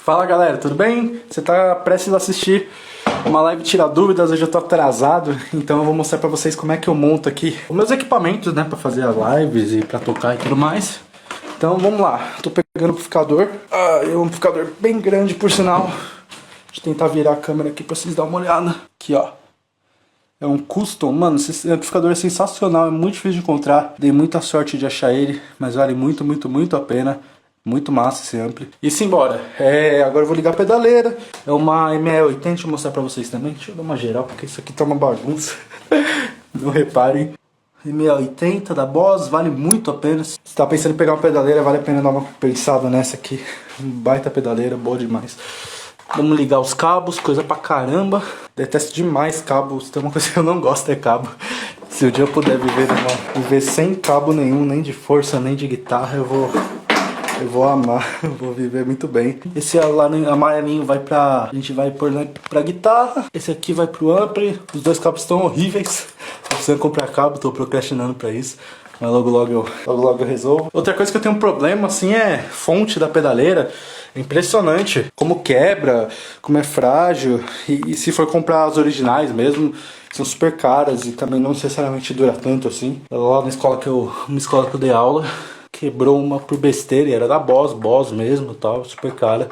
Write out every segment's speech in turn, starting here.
Fala galera, tudo bem? Você tá prestes a assistir uma live Tira Dúvidas, hoje eu tô atrasado, então eu vou mostrar pra vocês como é que eu monto aqui os meus equipamentos, né, pra fazer as lives e pra tocar e tudo mais. Então vamos lá, tô pegando o amplificador, é um amplificador bem grande por sinal. Deixa eu tentar virar a câmera aqui pra vocês darem uma olhada. Aqui ó, é um custom, mano, esse amplificador é sensacional, é muito difícil de encontrar. Dei muita sorte de achar ele, mas vale muito a pena. Muito massa esse ampli. E simbora. Agora eu vou ligar a pedaleira. É uma ME80, deixa eu mostrar pra vocês também. Deixa eu dar uma geral, porque isso aqui tá uma bagunça. Não reparem. ME80 da Boss, vale muito a pena. Se tá pensando em pegar uma pedaleira, vale a pena dar uma pensada nessa aqui. Baita pedaleira, boa demais. Vamos ligar os cabos, coisa pra caramba. Detesto demais cabos, tem uma coisa que eu não gosto, é cabo. Se o dia eu puder viver sem cabo nenhum, nem de força, nem de guitarra, eu vou amar, eu vou viver muito bem. Esse lá amarelinho vai pra... A gente vai pôr pra guitarra. Esse aqui vai pro ampli. Os dois cabos estão horríveis. Tô precisando comprar cabo, tô procrastinando pra isso. Mas logo eu resolvo. Outra coisa que eu tenho um problema, assim, é fonte da pedaleira. É impressionante como quebra, como é frágil. E se for comprar as originais mesmo, são super caras e também não necessariamente dura tanto assim. Lá na escola que eu dei aula, quebrou uma por besteira, era da Boss mesmo, tal, super cara.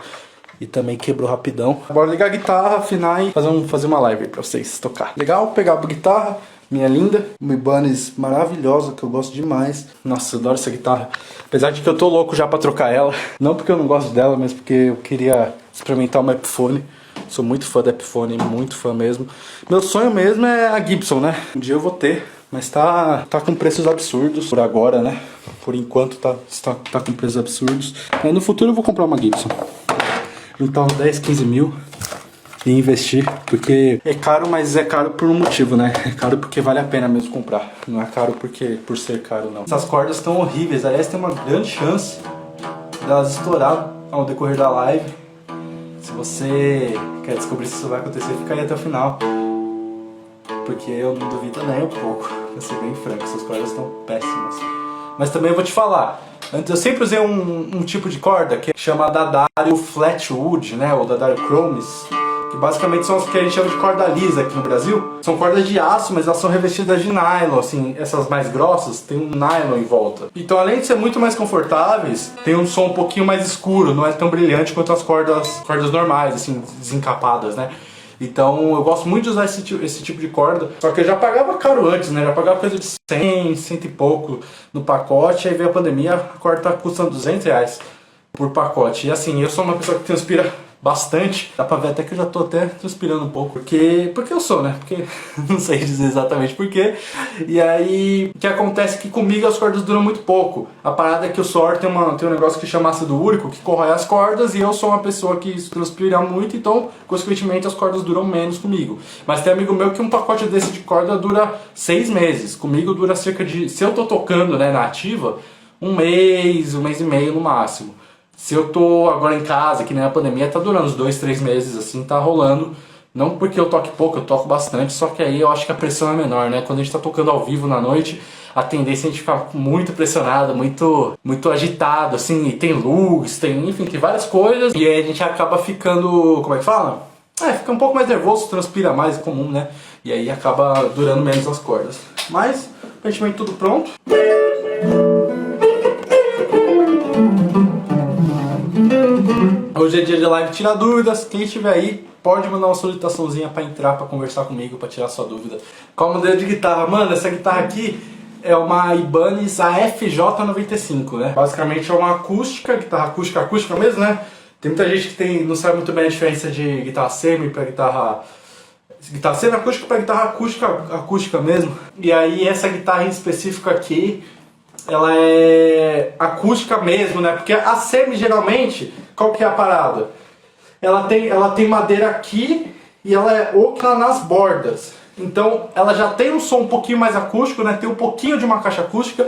E também quebrou rapidão. Bora ligar a guitarra, afinar e fazer uma live pra vocês tocar. Legal, pegar a guitarra, minha linda, uma Ibanez maravilhosa, que eu gosto demais. Nossa, eu adoro essa guitarra. Apesar de que eu tô louco já pra trocar ela. Não porque eu não gosto dela, mas porque eu queria experimentar uma Epiphone. Sou muito fã da Epiphone, muito fã mesmo. Meu sonho mesmo é a Gibson, né? Um dia eu vou ter. Mas tá com preços absurdos por agora, né? Por enquanto tá com preços absurdos. Aí no futuro eu vou comprar uma Gibson. Juntar uns 10, 15 mil e investir. Porque é caro, mas é caro por um motivo, né? É caro porque vale a pena mesmo comprar. Não é caro por ser caro, não. Essas cordas estão horríveis. Aliás, tem uma grande chance delas estourar ao decorrer da live. Se você quer descobrir se isso vai acontecer, fica aí até o final. Porque eu não duvido nem um pouco, pra ser bem franco, essas cordas estão péssimas. Mas também eu vou te falar, antes eu sempre usei um tipo de corda que chama D'Addario Flatwood, né, ou D'Addario Chromis, que basicamente são as que a gente chama de corda lisa aqui no Brasil. São cordas de aço, mas elas são revestidas de nylon, assim, essas mais grossas tem um nylon em volta. Então além de ser muito mais confortáveis, tem um som um pouquinho mais escuro, não é tão brilhante quanto as cordas normais, assim, desencapadas, né. Então eu gosto muito de usar esse tipo de corda. Só que eu já pagava caro antes, né? Já pagava coisa de 100 e pouco no pacote. Aí veio a pandemia, a corda tá custando R$200 por pacote. E assim, eu sou uma pessoa que transpira bastante. Dá pra ver até que eu já tô até transpirando um pouco. Porque eu sou, né? Porque não sei dizer exatamente porquê. E aí, o que acontece é que comigo as cordas duram muito pouco. A parada é que o suor tem um negócio que chama ácido úrico, que corrói as cordas, e eu sou uma pessoa que transpira muito, então, consequentemente, as cordas duram menos comigo. Mas tem amigo meu que um pacote desse de corda dura 6 meses. Comigo dura cerca de... Se eu tô tocando, né, na ativa, um mês e meio no máximo. Se eu tô agora em casa, que nem a pandemia, tá durando uns 2, 3 meses, assim, tá rolando. Não porque eu toque pouco, eu toco bastante, só que aí eu acho que a pressão é menor, né? Quando a gente tá tocando ao vivo na noite, a tendência é a gente ficar muito pressionado, muito agitado, assim, e tem luz, enfim, tem várias coisas. E aí a gente acaba ficando, como é que fala? Fica um pouco mais nervoso, transpira mais, é comum, né? E aí acaba durando menos as cordas. Mas, aparentemente tudo pronto. Hoje é dia de live Tira Dúvidas. Quem estiver aí pode mandar uma solicitaçãozinha pra entrar, pra conversar comigo, pra tirar sua dúvida. Qual modelo de guitarra? Mano, essa guitarra aqui é uma Ibanez AFJ95, né? Basicamente é uma acústica, guitarra acústica mesmo, né? Tem muita gente que não sabe muito bem a diferença de guitarra semi pra guitarra semi-acústica pra guitarra acústica mesmo. E aí essa guitarra em específico aqui, ela é acústica mesmo, né? Porque a semi geralmente, qual que é a parada? Ela tem madeira aqui e ela é oca nas bordas. Então ela já tem um som um pouquinho mais acústico, né? Tem um pouquinho de uma caixa acústica,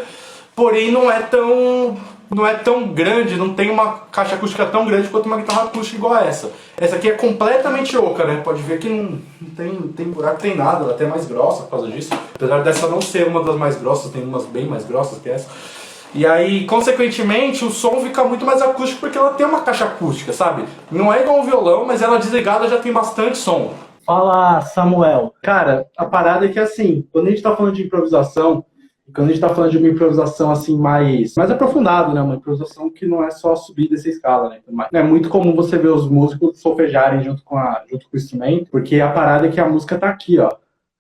porém não é tão grande, não tem uma caixa acústica tão grande quanto uma guitarra acústica igual a essa. Essa aqui é completamente oca, né? Pode ver que não tem buraco, tem nada, ela é até mais grossa por causa disso. Apesar dessa não ser uma das mais grossas, tem umas bem mais grossas que essa. E aí, consequentemente, o som fica muito mais acústico porque ela tem uma caixa acústica, sabe? Não é igual um violão, mas ela desligada já tem bastante som. Fala, Samuel. Cara, a parada é que assim, quando a gente tá falando de improvisação, quando a gente tá falando de uma improvisação assim mais aprofundada, né? Uma improvisação que não é só subir e descer escala, né? É muito comum você ver os músicos solfejarem junto com o instrumento, porque a parada é que a música tá aqui, ó.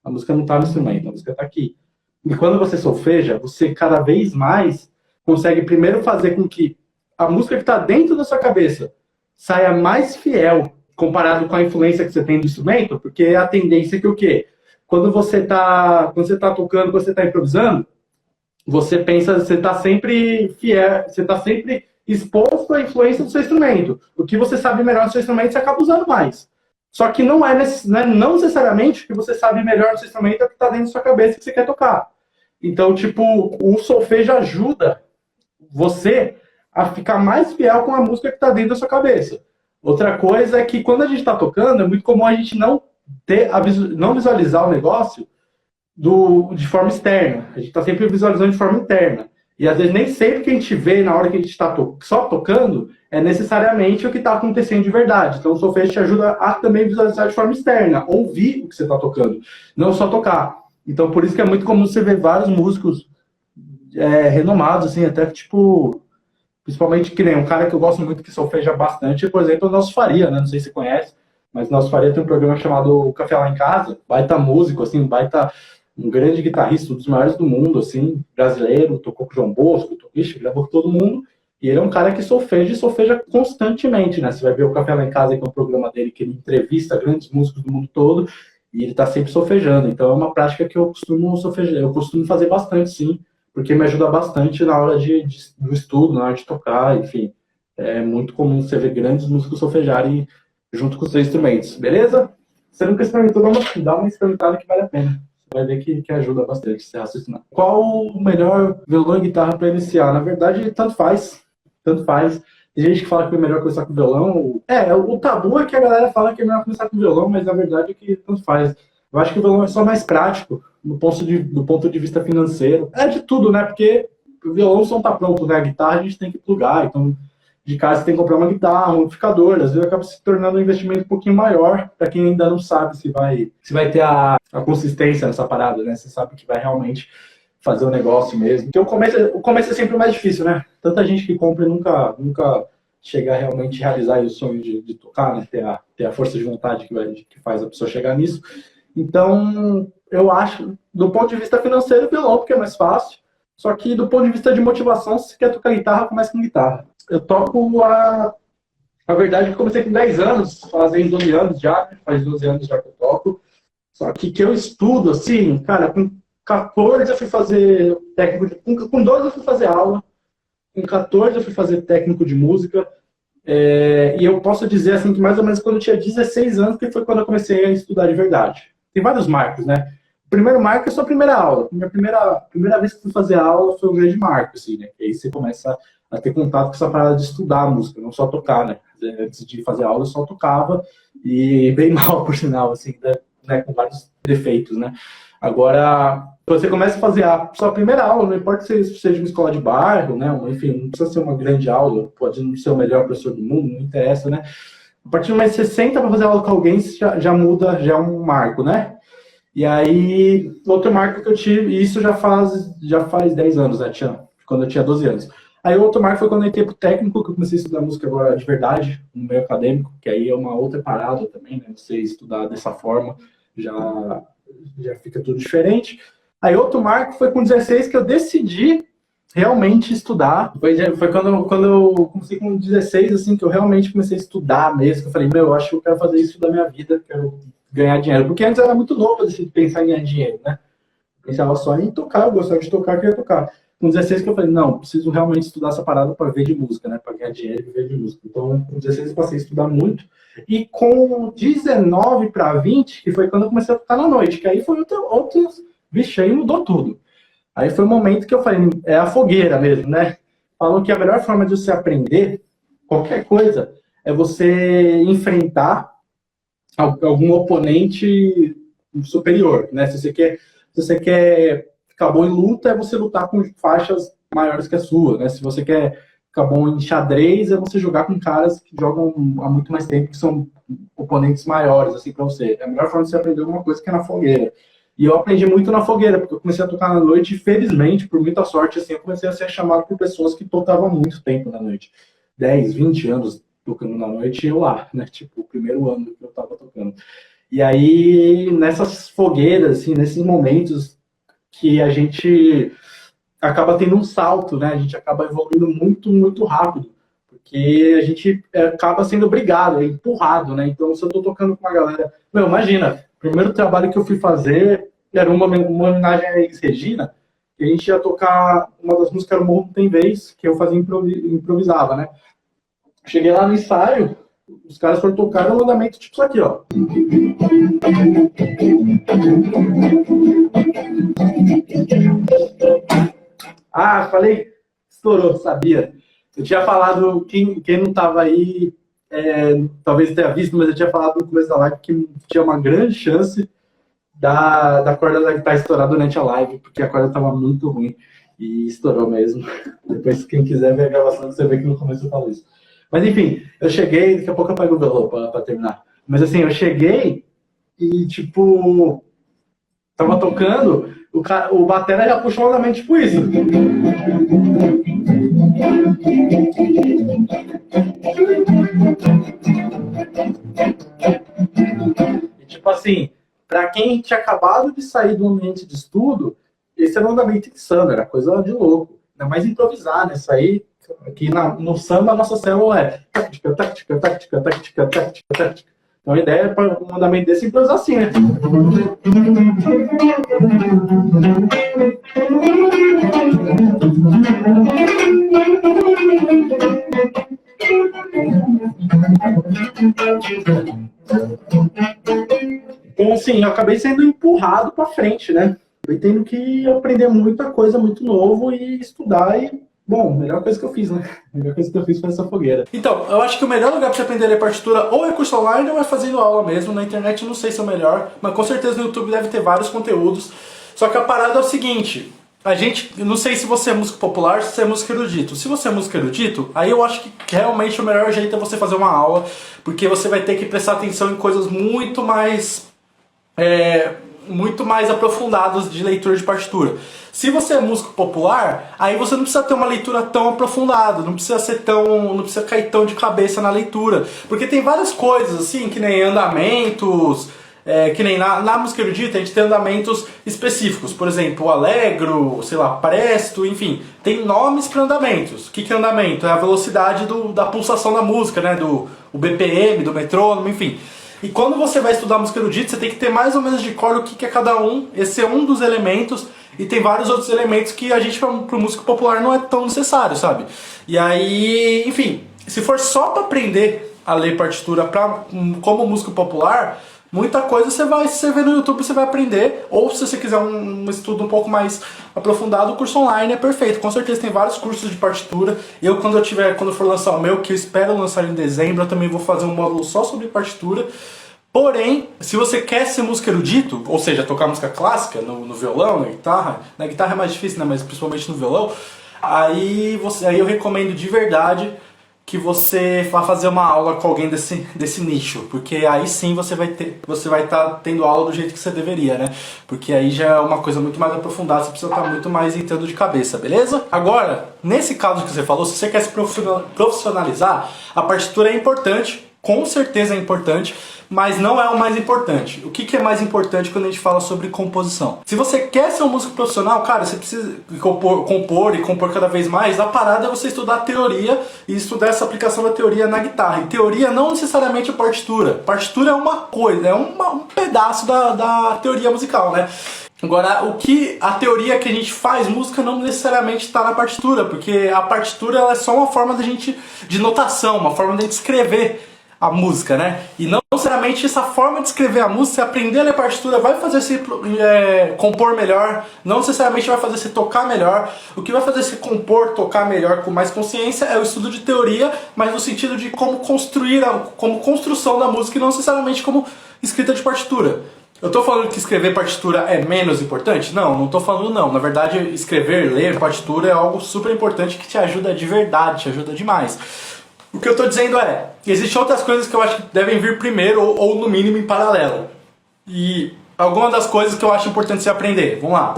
A música não tá no instrumento, a música tá aqui. E quando você solfeja, você cada vez mais consegue primeiro fazer com que a música que está dentro da sua cabeça saia mais fiel comparado com a influência que você tem do instrumento, porque a tendência é que o quê? Quando você tá tocando, quando você está improvisando, você pensa, você está sempre fiel, você está sempre exposto à influência do seu instrumento. O que você sabe melhor do seu instrumento, você acaba usando mais. Só que não não necessariamente o que você sabe melhor do seu instrumento é o que está dentro da sua cabeça que você quer tocar. Então, tipo, o solfejo ajuda você a ficar mais fiel com a música que está dentro da sua cabeça. Outra coisa é que quando a gente está tocando, é muito comum a gente não visualizar o negócio de forma externa. A gente está sempre visualizando de forma interna. E às vezes nem sempre que a gente vê na hora que a gente está só tocando é necessariamente o que está acontecendo de verdade. Então o solfejo te ajuda a também visualizar de forma externa, ouvir o que você está tocando, não só tocar. Então por isso que é muito comum você ver vários músicos renomados, assim, até tipo, principalmente que nem um cara que eu gosto muito que solfeja bastante, por exemplo, o Nelson Faria, né? Não sei se você conhece, mas o Nelson Faria tem um programa chamado Café Lá em Casa, baita músico, assim, baita um grande guitarrista, um dos maiores do mundo, assim, brasileiro, tocou com o João Bosco, gravou com todo mundo, e ele é um cara que solfeja constantemente, né? Você vai ver o Café Lá em Casa, que é um programa dele que ele entrevista grandes músicos do mundo todo, e ele tá sempre solfejando. Então é uma prática que eu costumo solfejar, eu costumo fazer bastante, sim, porque me ajuda bastante na hora do estudo, na hora de tocar, enfim. É muito comum você ver grandes músicos solfejarem junto com os seus instrumentos, beleza? Você nunca experimentou, dá uma experimentada que vale a pena. Você vai ver que ajuda bastante você raciocinar. Qual o melhor violão e guitarra para iniciar? Na verdade, tanto faz. Tanto faz. Tem gente que fala que é melhor começar com violão. O tabu é que a galera fala que é melhor começar com violão, mas a verdade é que tanto faz. Eu acho que o violão é só mais prático, do ponto de vista financeiro. É de tudo, né? Porque o violão só tá pronto, né? A guitarra a gente tem que plugar, então de casa você tem que comprar uma guitarra, um amplificador, às vezes acaba se tornando um investimento um pouquinho maior para quem ainda não sabe se vai ter a consistência nessa parada, né? Você sabe que vai realmente fazer o negócio mesmo. Porque o começo é sempre o mais difícil, né? Tanta gente que compra e nunca chega a realmente realizar o sonho de tocar, né? Ter a força de vontade que faz a pessoa chegar nisso. Então, eu acho, do ponto de vista financeiro, o violão, porque é mais fácil. Só que do ponto de vista de motivação, se você quer tocar guitarra, comece com guitarra. Eu toco a verdade é que eu comecei com 10 anos, fazem 12 anos já, faz 12 anos já que eu toco. Só que eu estudo, assim, cara, com 14 eu fui fazer técnico com 12 eu fui fazer aula, com 14 eu fui fazer técnico de música, e eu posso dizer, assim, que mais ou menos quando eu tinha 16 anos, que foi quando eu comecei a estudar de verdade. Tem vários marcos, né? O primeiro marco é a sua primeira aula. Minha primeira vez que eu fui fazer aula foi um grande marco, assim, né? E aí você começa a ter contato com essa parada de estudar a música, não só tocar, né? Antes de fazer aula eu só tocava, e bem mal, por sinal, assim, né? Com vários defeitos, né? Agora, você começa a fazer a sua primeira aula, não importa se seja uma escola de bairro, né? Enfim, não precisa ser uma grande aula, pode não ser o melhor professor do mundo, não interessa, né? A partir do momento que você senta para fazer aula com alguém, já muda, já é um marco, né? E aí, outro marco que eu tive, e isso já faz 10 anos, né? Quando eu tinha 12 anos. Aí o outro marco foi quando eu entrei pro técnico, que eu comecei a estudar música agora de verdade, no meio acadêmico, que aí é uma outra parada também, né? Você estudar dessa forma já fica tudo diferente. Aí outro marco foi com 16 que eu decidi realmente estudar. Foi quando eu comecei com 16, assim, que eu realmente comecei a estudar mesmo. Que eu falei, eu acho que eu quero fazer isso da minha vida, quero ganhar dinheiro. Porque antes eu era muito novo de pensar em ganhar dinheiro, né? Eu pensava só em tocar, eu gostava de tocar, queria tocar. Com 16 que eu falei, não, preciso realmente estudar essa parada para ver de música, né? Para ganhar dinheiro e viver de música. Então, com 16 eu passei a estudar muito. E com 19 para 20, que foi quando eu comecei a tocar na noite, que aí foi outros... Vixe, aí mudou tudo. Aí foi o momento que eu falei, é a fogueira mesmo, né? Falam que a melhor forma de você aprender qualquer coisa é você enfrentar algum oponente superior, né? Se você quer ficar bom em luta, é você lutar com faixas maiores que a sua, né? Se você quer ficar bom em xadrez, é você jogar com caras que jogam há muito mais tempo, que são oponentes maiores, assim, para você. É a melhor forma de você aprender alguma coisa que é na fogueira. E eu aprendi muito na fogueira, porque eu comecei a tocar na noite e, felizmente, por muita sorte, assim, eu comecei a ser chamado por pessoas que tocavam muito tempo na noite. 10, 20 anos tocando na noite, e eu lá, né? Tipo, o primeiro ano que eu tava tocando. E aí, nessas fogueiras, assim, nesses momentos que a gente acaba tendo um salto, né? A gente acaba evoluindo muito, muito rápido, porque a gente acaba sendo obrigado, é empurrado, né? Então, se eu tô tocando com uma galera... Meu, imagina, o primeiro trabalho que eu fui fazer era uma homenagem a Elis Regina, e a gente ia tocar uma das músicas, era o Morro Tem Vez, que eu fazia improvisava, né? Cheguei lá no ensaio, os caras foram tocar um andamento tipo isso aqui, ó. Ah, falei, estourou, sabia. Eu tinha falado, quem não estava aí, talvez tenha visto, mas eu tinha falado no começo da live que tinha uma grande chance da corda da guitarra estourar durante a live, porque a corda estava muito ruim e estourou mesmo. Depois, quem quiser ver a gravação, você vê que no começo eu falo isso. Mas enfim, eu cheguei, daqui a pouco eu pego o violão para terminar. Mas assim, eu cheguei e tipo, tava tocando, o batera já puxou o andamento tipo isso. E, tipo assim, para quem tinha acabado de sair do ambiente de estudo, esse era um andamento de samba, era coisa de louco. Ainda mais improvisar, né? Sair aqui no samba, a nossa célula é tática, tática, tática, tática, tática, tática. Então a ideia é para um andamento desse improvisar assim, né? Então, assim, eu acabei sendo empurrado para frente, né? Eu tendo que aprender muita coisa, muito novo e estudar e, bom, melhor coisa que eu fiz, né? A melhor coisa que eu fiz foi essa fogueira. Então, eu acho que o melhor lugar para você aprender a ler partitura ou é curso online ou é fazendo aula mesmo. Na internet eu não sei se é o melhor, mas com certeza no YouTube deve ter vários conteúdos. Só que a parada é o seguinte... A gente, eu não sei se você é músico popular ou se você é músico erudito. Se você é músico erudito, aí eu acho que realmente o melhor jeito é você fazer uma aula, porque você vai ter que prestar atenção em coisas muito mais aprofundadas de leitura de partitura. Se você é músico popular, aí você não precisa ter uma leitura tão aprofundada, não precisa cair tão de cabeça na leitura, porque tem várias coisas assim, que nem andamentos. Que nem na música erudita a gente tem andamentos específicos, por exemplo, o allegro, sei lá, presto, enfim, tem nomes para andamentos. O que é andamento? É a velocidade da pulsação da música, né? O BPM, do metrônomo, enfim. E quando você vai estudar música erudita, você tem que ter mais ou menos de cor o que é cada um, esse é um dos elementos, e tem vários outros elementos que a gente, pro músico popular, não é tão necessário, sabe? E aí, enfim, se for só para aprender a ler partitura como músico popular, muita coisa você vê no YouTube, você vai aprender. Ou se você quiser um estudo um pouco mais aprofundado, o curso online é perfeito. Com certeza tem vários cursos de partitura. Quando eu for lançar o meu, que eu espero lançar em dezembro, eu também vou fazer um módulo só sobre partitura. Porém, se você quer ser músico erudito, ou seja, tocar música clássica no violão, na guitarra é mais difícil, né, mas principalmente no violão, aí eu recomendo de verdade que você vá fazer uma aula com alguém desse nicho, porque aí sim você vai estar tendo aula do jeito que você deveria, né? Porque aí já é uma coisa muito mais aprofundada, você precisa estar muito mais entrando de cabeça, beleza? Agora, nesse caso que você falou, se você quer se profissionalizar, a partitura é importante, com certeza é importante, mas não é o mais importante. O que é mais importante quando a gente fala sobre composição? Se você quer ser um músico profissional, cara, você precisa compor e compor cada vez mais. A parada é você estudar teoria e estudar essa aplicação da teoria na guitarra. E teoria não necessariamente é partitura. Partitura é uma coisa, é um pedaço da teoria musical, né? Agora, a teoria que a gente faz música não necessariamente está na partitura, porque a partitura ela é só uma forma de notação, uma forma de a gente escrever a música, né? E não necessariamente essa forma de escrever a música, aprender a ler partitura vai fazer você compor melhor, não necessariamente vai fazer você tocar melhor. O que vai fazer você compor, tocar melhor com mais consciência é o estudo de teoria, mas no sentido de como construir, como construção da música e não necessariamente como escrita de partitura. Eu tô falando que escrever partitura é menos importante? Não, não tô falando não. Na verdade, escrever, ler partitura é algo super importante que te ajuda de verdade, te ajuda demais. O que eu tô dizendo é, existem outras coisas que eu acho que devem vir primeiro ou no mínimo em paralelo. E algumas das coisas que eu acho importante você aprender. Vamos lá.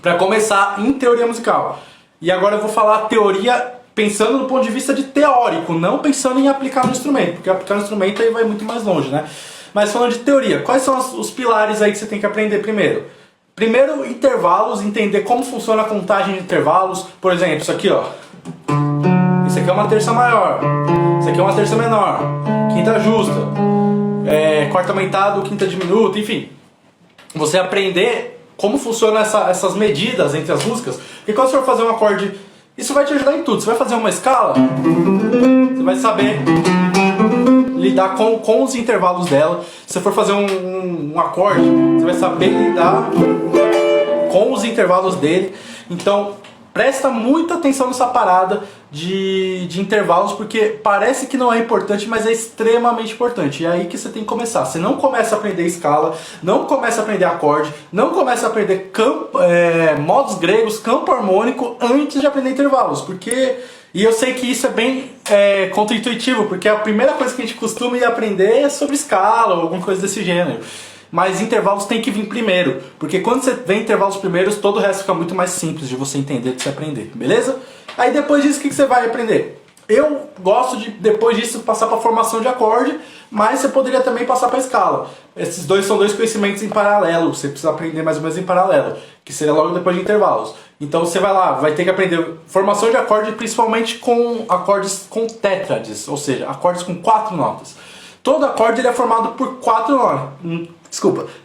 Para começar, em teoria musical. E agora eu vou falar teoria pensando do ponto de vista de teórico, não pensando em aplicar no instrumento, porque aplicar no instrumento aí vai muito mais longe, né? Mas falando de teoria, quais são os pilares aí que você tem que aprender primeiro? Primeiro, intervalos, entender como funciona a contagem de intervalos. Por exemplo, isso aqui, ó. Isso aqui é uma terça maior, isso aqui é uma terça menor, quinta justa, quarta aumentado, quinta diminuta, enfim. Você aprender como funcionam essas medidas entre as músicas, porque quando você for fazer um acorde, isso vai te ajudar em tudo. Você vai fazer uma escala, você vai saber lidar com os intervalos dela. Se você for fazer um acorde, você vai saber lidar com os intervalos dele. Então, presta muita atenção nessa parada de intervalos, porque parece que não é importante, mas é extremamente importante. E é aí que você tem que começar. Você não começa a aprender escala, não começa a aprender acorde, não começa a aprender modos gregos, campo harmônico, antes de aprender intervalos. Porque... E eu sei que isso é bem contra-intuitivo, porque a primeira coisa que a gente costuma ir aprender é sobre escala ou alguma coisa desse gênero. Mas intervalos tem que vir primeiro, porque quando você vê intervalos primeiros, todo o resto fica muito mais simples de você entender, de você aprender, beleza? Aí depois disso, o que você vai aprender? Eu gosto de, depois disso, passar para formação de acorde, mas você poderia também passar para escala. Esses dois são dois conhecimentos em paralelo, você precisa aprender mais ou menos em paralelo, que seria logo depois de intervalos. Então você vai lá, vai ter que aprender formação de acorde, principalmente com acordes com tétrades, ou seja, acordes com 4 notas. Todo acorde ele é formado por 4 notas.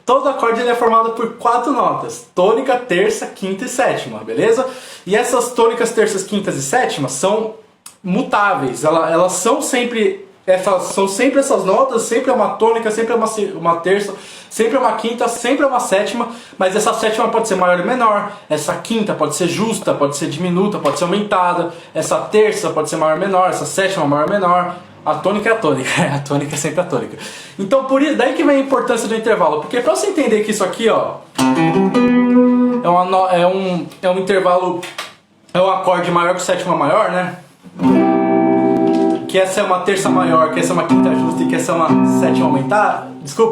Todo acorde ele é formado por 4 notas: tônica, terça, quinta e sétima, beleza? E essas tônicas, terças, quintas e sétimas são mutáveis, elas são sempre essas notas, sempre é uma tônica, sempre é uma terça, sempre é uma quinta, sempre é uma sétima, mas essa sétima pode ser maior e menor, essa quinta pode ser justa, pode ser diminuta, pode ser aumentada, essa terça pode ser maior e menor, essa sétima maior e menor. A tônica é a tônica, a tônica é sempre a tônica. Então por isso, daí que vem a importância do intervalo, porque pra você entender que isso aqui, ó, é um intervalo, é um acorde maior que o sétima maior, né? Que essa é uma terça maior, que essa é uma quinta justa e que essa é uma sétima aumentada,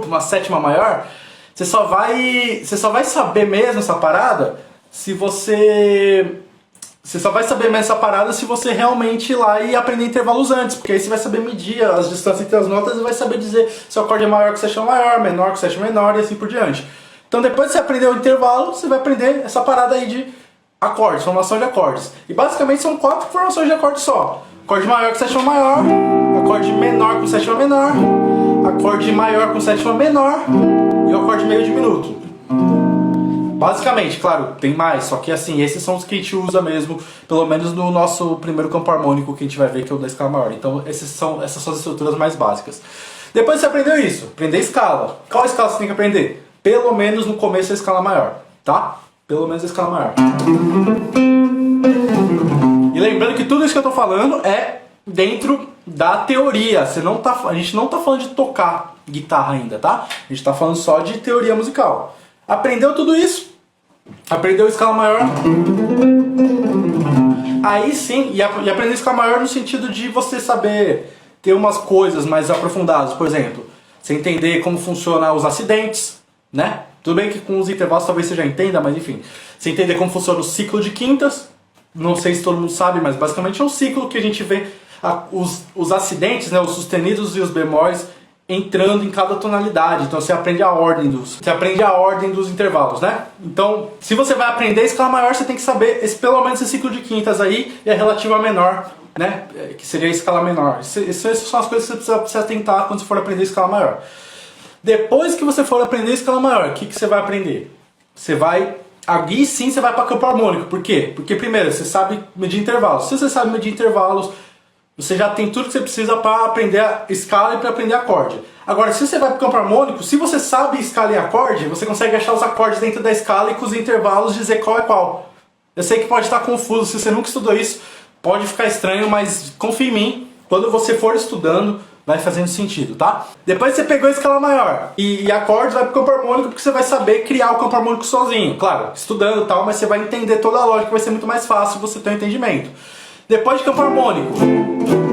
uma sétima maior, você só vai saber mesmo essa parada se você só vai saber mais essa parada se você realmente ir lá e aprender intervalos antes, porque aí você vai saber medir as distâncias entre as notas e vai saber dizer se o acorde é maior que o sétima maior, menor que o sétima menor e assim por diante. Então depois que você aprender o intervalo, você vai aprender essa parada aí de acordes, formação de acordes. E basicamente são 4 formações de acordes só. Acorde maior que sétima maior, acorde menor com sétima menor, acorde maior com sétima menor e o acorde meio diminuto. Basicamente, claro, tem mais, só que assim, esses são os que a gente usa mesmo, pelo menos no nosso primeiro campo harmônico que a gente vai ver, que é o da escala maior. Então essas são as estruturas mais básicas. Depois você aprendeu isso, aprender escala. Qual escala você tem que aprender? Pelo menos no começo a escala maior, tá? Pelo menos a escala maior. E lembrando que tudo isso que eu tô falando é dentro da teoria. A gente não tá falando de tocar guitarra ainda, tá? A gente tá falando só de teoria musical. Aprendeu tudo isso? Aprendeu escala maior? Aí sim, e aprender escala maior no sentido de você saber ter umas coisas mais aprofundadas. Por exemplo, você entender como funcionam os acidentes, né? Tudo bem que com os intervalos talvez você já entenda, mas enfim. Você entender como funciona o ciclo de quintas. Não sei se todo mundo sabe, mas basicamente é um ciclo que a gente vê os acidentes, né, os sustenidos e os bemóis entrando em cada tonalidade. Então você aprende a ordem dos intervalos, né? Então, se você vai aprender escala maior, você tem que saber pelo menos esse ciclo de quintas aí e a relativa menor, né? Que seria a escala menor. Essas são as coisas que você precisa atentar quando você for aprender escala maior. Depois que você for aprender escala maior, o que você vai aprender? Aí sim você vai para campo harmônico. Por quê? Porque primeiro, você sabe medir intervalos. Se você sabe medir intervalos, você já tem tudo que você precisa para aprender a escala e para aprender acorde. Agora, se você vai para o campo harmônico, se você sabe escala e acorde, você consegue achar os acordes dentro da escala e com os intervalos dizer qual é qual. Eu sei que pode estar confuso, se você nunca estudou isso, pode ficar estranho, mas confia em mim, quando você for estudando, vai fazendo sentido, tá? Depois você pegou a escala maior e acordes, vai pro campo harmônico, porque você vai saber criar o campo harmônico sozinho. Claro, estudando e tal, mas você vai entender toda a lógica, vai ser muito mais fácil você ter um entendimento. Depois de campo harmônico,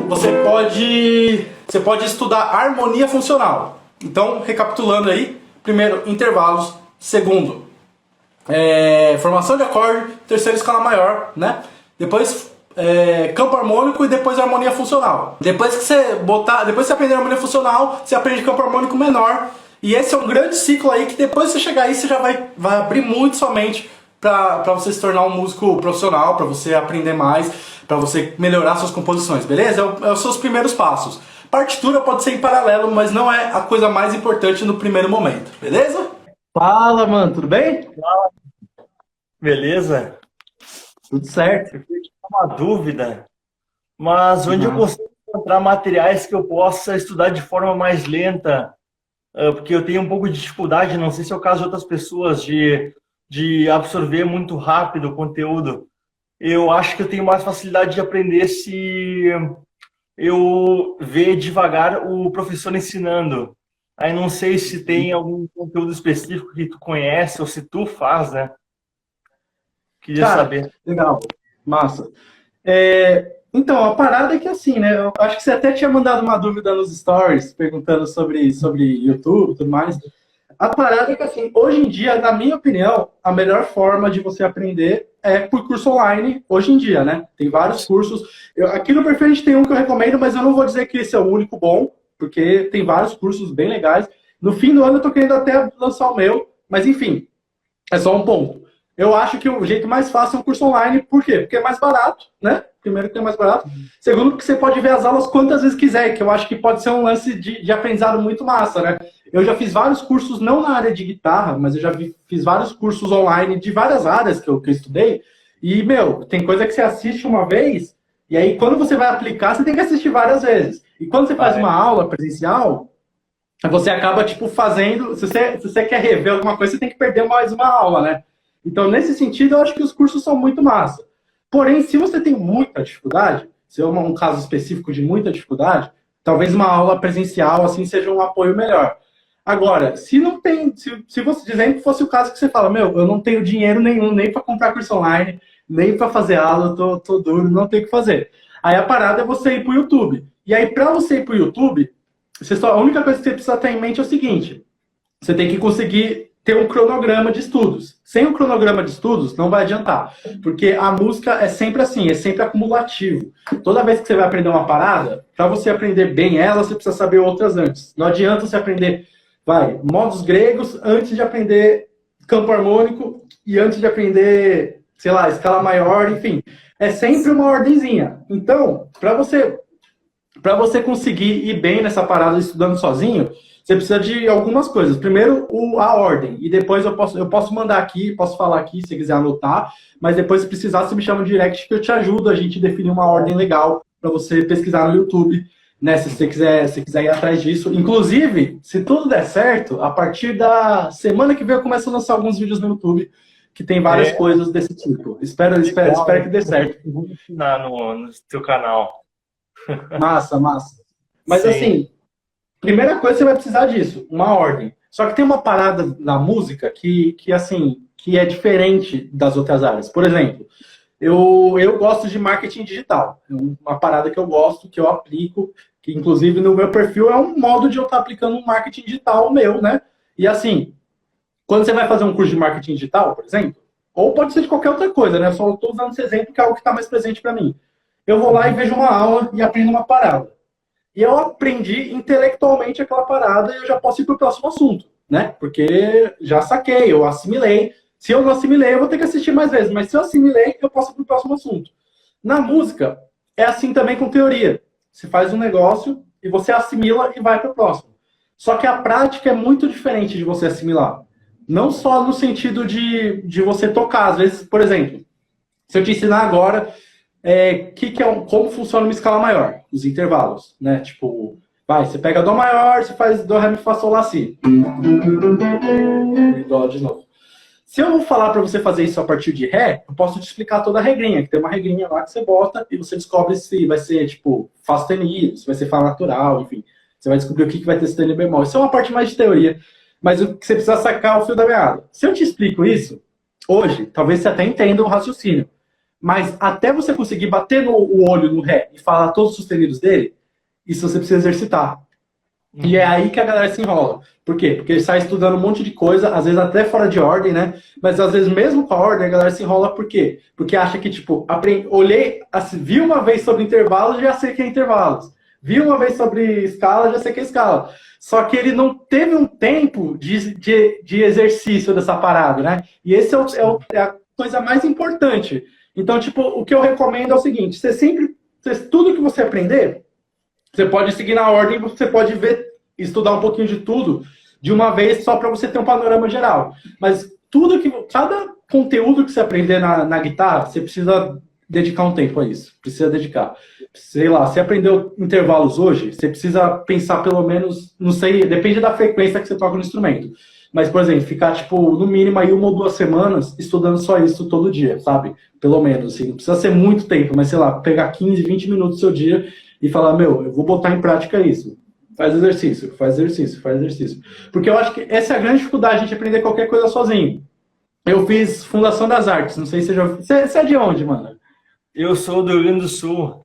você pode estudar harmonia funcional. Então, recapitulando aí, primeiro, intervalos. Segundo, formação de acorde. Terceiro, escala maior, né? Depois, campo harmônico e depois harmonia funcional. Depois que depois você aprender harmonia funcional, você aprende campo harmônico menor. E esse é um grande ciclo aí que depois que você chegar aí, você já vai abrir muito sua mente para você se tornar um músico profissional, para você aprender mais, para você melhorar suas composições, beleza? É os seus primeiros passos. Partitura pode ser em paralelo, mas não é a coisa mais importante no primeiro momento, beleza? Fala, mano, tudo bem? Fala, beleza? Tudo certo. Eu queria tirar uma dúvida, mas onde eu consigo encontrar materiais que eu possa estudar de forma mais lenta? Porque eu tenho um pouco de dificuldade, não sei se é o caso de outras pessoas, de absorver muito rápido o conteúdo. Eu acho que eu tenho mais facilidade de aprender se eu ver devagar o professor ensinando. Aí não sei se tem algum conteúdo específico que tu conhece ou se tu faz, né? Queria Cara, saber. legal, massa. Então, a parada é que assim, né? Eu acho que você até tinha mandado uma dúvida nos stories, perguntando sobre YouTube e tudo mais. A parada é que assim, hoje em dia, na minha opinião, a melhor forma de você aprender é por curso online, hoje em dia, né? Tem vários cursos. Aqui no perfil a gente tem um que eu recomendo, mas eu não vou dizer que esse é o único bom, porque tem vários cursos bem legais. No fim do ano eu tô querendo até lançar o meu, mas enfim, é só um ponto. Eu acho que o jeito mais fácil é um curso online, por quê? Porque é mais barato, né? Primeiro que é mais barato. Segundo, porque você pode ver as aulas quantas vezes quiser, que eu acho que pode ser um lance de aprendizado muito massa, né? Eu já fiz vários cursos, não na área de guitarra, mas eu já fiz vários cursos online de várias áreas que eu estudei. E, meu, tem coisa que você assiste uma vez, e aí quando você vai aplicar, você tem que assistir várias vezes. E quando você faz uma aula presencial, você acaba, tipo, fazendo... Se você quer rever alguma coisa, você tem que perder mais uma aula, né? Então, nesse sentido, eu acho que os cursos são muito massa. Porém, se você tem muita dificuldade, se é um caso específico de muita dificuldade, talvez uma aula presencial, assim, seja um apoio melhor. Agora, se não tem... Se você dizendo que fosse o caso que você fala, meu, eu não tenho dinheiro nenhum, nem para comprar curso online, nem para fazer aula, eu tô duro, não tenho o que fazer. Aí a parada é você ir pro YouTube. E aí, para você ir pro YouTube, a única coisa que você precisa ter em mente é o seguinte: você tem que conseguir ter um cronograma de estudos. Sem um cronograma de estudos, não vai adiantar. Porque a música é sempre assim, é sempre acumulativo. Toda vez que você vai aprender uma parada, para você aprender bem ela, você precisa saber outras antes. Não adianta você aprender, modos gregos antes de aprender campo harmônico e antes de aprender, sei lá, escala maior, enfim. É sempre uma ordenzinha. Então, para você conseguir ir bem nessa parada estudando sozinho, você precisa de algumas coisas. Primeiro, a ordem. E depois eu posso mandar aqui, posso falar aqui, se você quiser anotar. Mas depois, se precisar, você me chama no direct que eu te ajudo a gente definir uma ordem legal para você pesquisar no YouTube, né? Se você quiser ir atrás disso. Inclusive, se tudo der certo, a partir da semana que vem eu começo a lançar alguns vídeos no YouTube que tem várias coisas desse tipo. Espero que dê certo. Vou ensinar no seu canal. Massa. Mas Sim. assim, primeira coisa, você vai precisar disso, uma ordem. Só que tem uma parada na música que é diferente das outras áreas. Por exemplo, eu gosto de marketing digital. É uma parada que eu gosto, que eu aplico, que inclusive no meu perfil é um modo de eu estar aplicando um marketing digital meu, né? E assim, quando você vai fazer um curso de marketing digital, por exemplo, ou pode ser de qualquer outra coisa, né? Só estou usando esse exemplo que é algo que está mais presente para mim. Eu vou lá e vejo uma aula e aprendo uma parada. E eu aprendi intelectualmente aquela parada e eu já posso ir para o próximo assunto, né? Porque já saquei, eu assimilei. Se eu não assimilei, eu vou ter que assistir mais vezes. Mas se eu assimilei, eu posso ir para o próximo assunto. Na música, é assim também com teoria. Você faz um negócio e você assimila e vai para o próximo. Só que a prática é muito diferente de você assimilar. Não só no sentido de você tocar. Às vezes, por exemplo, se eu te ensinar agora... como funciona uma escala maior, os intervalos, né? Tipo, você pega Dó maior, você faz Dó, Ré, Mi, Fá, Sol, Lá, Si. E Dó de novo. Se eu vou falar para você fazer isso a partir de Ré, eu posso te explicar toda a regrinha, que tem uma regrinha lá que você bota e você descobre se vai ser, tipo, Fá sustenido, se vai ser Fá natural, enfim. Você vai descobrir o que vai ter sustenido bemol. Isso é uma parte mais de teoria, mas o que você precisa sacar é o fio da meada. Se eu te explico isso, hoje, talvez você até entenda o raciocínio, mas até você conseguir bater o olho no Ré e falar todos os sustenidos dele, isso você precisa exercitar. E é aí que a galera se enrola. Por quê? Porque ele sai estudando um monte de coisa, às vezes até fora de ordem, né? Mas às vezes mesmo com a ordem, a galera se enrola por quê? Porque acha que, tipo, olhei, assim, vi uma vez sobre intervalos, já sei que é intervalos. Vi uma vez sobre escala, já sei que é escala. Só que ele não teve um tempo de exercício dessa parada, né? E esse é a coisa mais importante. Então, tipo, o que eu recomendo é o seguinte, tudo que você aprender, você pode seguir na ordem, você pode estudar um pouquinho de tudo de uma vez só para você ter um panorama geral. Mas cada conteúdo que você aprender na guitarra, você precisa dedicar um tempo a isso. Precisa dedicar. Sei lá, você aprendeu intervalos hoje, você precisa pensar pelo menos, não sei, depende da frequência que você toca no instrumento. Mas, por exemplo, ficar, tipo, no mínimo aí 1 ou 2 semanas estudando só isso todo dia, sabe? Pelo menos, assim. Não precisa ser muito tempo, mas, sei lá, pegar 15, 20 minutos do seu dia e falar, meu, eu vou botar em prática isso. Faz exercício, faz exercício, faz exercício. Porque eu acho que essa é a grande dificuldade de aprender qualquer coisa sozinho. Eu fiz Fundação das Artes, não sei se você já... Você é de onde, mano? Eu sou do Rio Grande do Sul.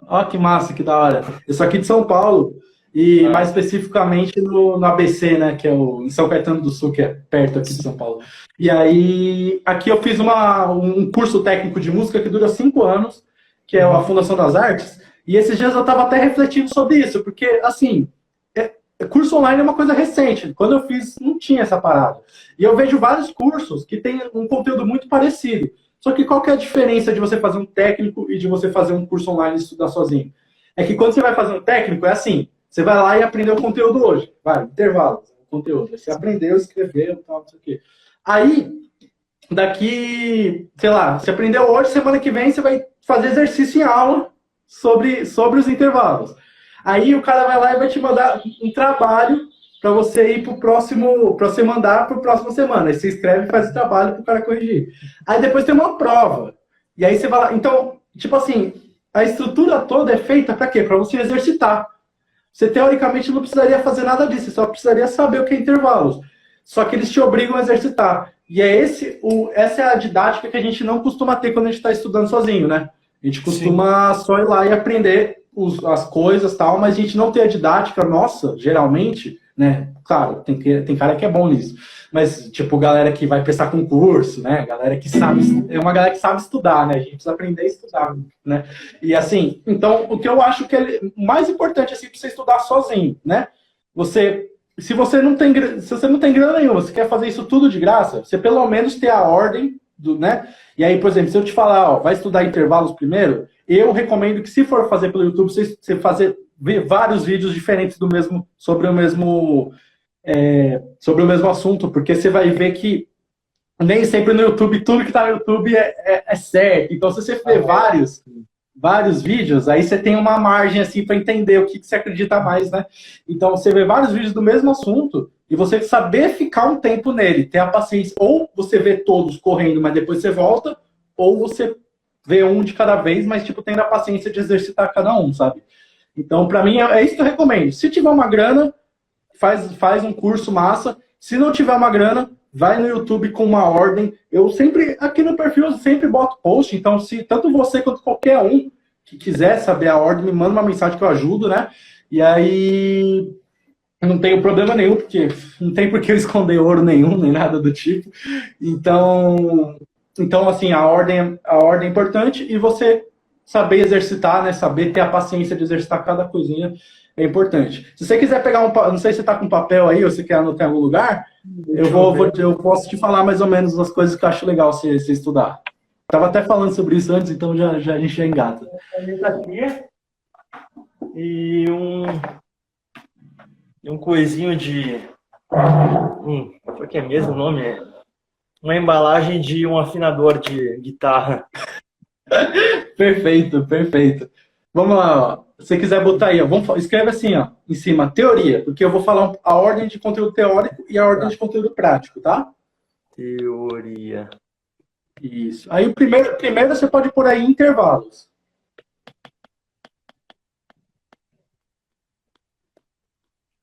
Ó, que massa, que da hora. Eu sou aqui de São Paulo, e mais especificamente no ABC, né, que é em São Caetano do Sul, que é perto aqui de São Paulo. E aí, aqui eu fiz um curso técnico de música que dura 5 anos, que é a Fundação das Artes, e esses dias eu estava até refletindo sobre isso, porque, assim, curso online é uma coisa recente. Quando eu fiz, não tinha essa parada. E eu vejo vários cursos que têm um conteúdo muito parecido. Só que qual que é a diferença de você fazer um técnico e de você fazer um curso online e estudar sozinho? É que quando você vai fazer um técnico, é assim, você vai lá e aprendeu o conteúdo hoje. Vai, intervalo, conteúdo. Você aprendeu, escreveu, tal, não sei o quê. Aí, daqui, sei lá, você aprendeu hoje, semana que vem você vai fazer exercício em aula sobre os intervalos. Aí o cara vai lá e vai te mandar um trabalho para você ir pro próximo, para você mandar para a próxima semana. Aí você escreve e faz o trabalho para o cara corrigir. Aí depois tem uma prova. E aí você vai lá. Então, tipo assim, a estrutura toda é feita para quê? Para você exercitar. Você teoricamente não precisaria fazer nada disso, você só precisaria saber o que é intervalos. Só que eles te obrigam a exercitar. E é essa é a didática que a gente não costuma ter quando a gente está estudando sozinho, né? A gente costuma só ir lá e aprender as coisas e tal, mas a gente não tem a didática nossa, geralmente, né? Claro, tem cara que é bom nisso. Mas, tipo, galera que vai prestar concurso, né? Galera que sabe... É uma galera que sabe estudar, né? A gente precisa aprender a estudar, né? E, assim, então, o que eu acho que é mais importante, assim, pra você estudar sozinho, né? Se você não tem grana nenhuma, você quer fazer isso tudo de graça, você pelo menos ter a ordem, né? E aí, por exemplo, se eu te falar, ó, vai estudar intervalos primeiro, eu recomendo que, se for fazer pelo YouTube, você ver vários vídeos diferentes sobre o mesmo assunto, porque você vai ver que nem sempre no YouTube, tudo que está no YouTube é certo. Então, se você vê vários vídeos, aí você tem uma margem assim para entender o que você acredita mais, né? Então, você vê vários vídeos do mesmo assunto e você saber ficar um tempo nele, ter a paciência. Ou você vê todos correndo, mas depois você volta, ou você vê um de cada vez, mas, tipo, tendo a paciência de exercitar cada um, sabe? Então, para mim, é isso que eu recomendo. Se tiver uma grana, faz um curso massa. Se não tiver uma grana, vai no YouTube com uma ordem. Eu sempre, aqui no perfil, eu sempre boto post. Então, se tanto você quanto qualquer um que quiser saber a ordem, me manda uma mensagem que eu ajudo, né? E aí, não tenho problema nenhum, porque não tem por que eu esconder ouro nenhum, nem nada do tipo. Então assim, a ordem é importante, e você saber exercitar, né? Saber ter a paciência de exercitar cada coisinha é importante. Se você quiser pegar não sei se você está com papel aí ou se quer anotar em algum lugar, eu posso te falar mais ou menos as coisas que eu acho legal você estudar. Tava até falando sobre isso antes, então a gente já engata. E um coisinho de... qual que é mesmo o nome? Uma embalagem de um afinador de guitarra. Perfeito, perfeito. Vamos lá, ó. Se você quiser botar aí, ó, escreve assim, ó, em cima, teoria, porque eu vou falar a ordem de conteúdo teórico e a ordem de conteúdo prático, tá? Teoria. Isso. Aí o primeiro você pode pôr aí intervalos.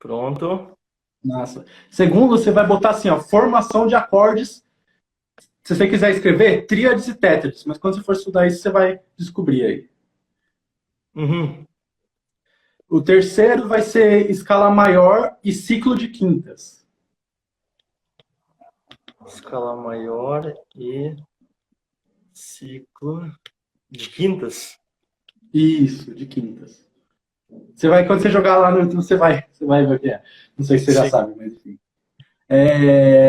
Pronto. Massa. Segundo, você vai botar assim, ó, formação de acordes. Se você quiser escrever, tríades e tétrades. Mas quando você for estudar isso, você vai descobrir aí. Uhum. O terceiro vai ser escala maior e ciclo de quintas. Escala maior e ciclo de quintas. Isso, de quintas. Você vai, quando você jogar lá no YouTube, você vai ver o que é. Não sei se você já Sim. sabe, mas enfim.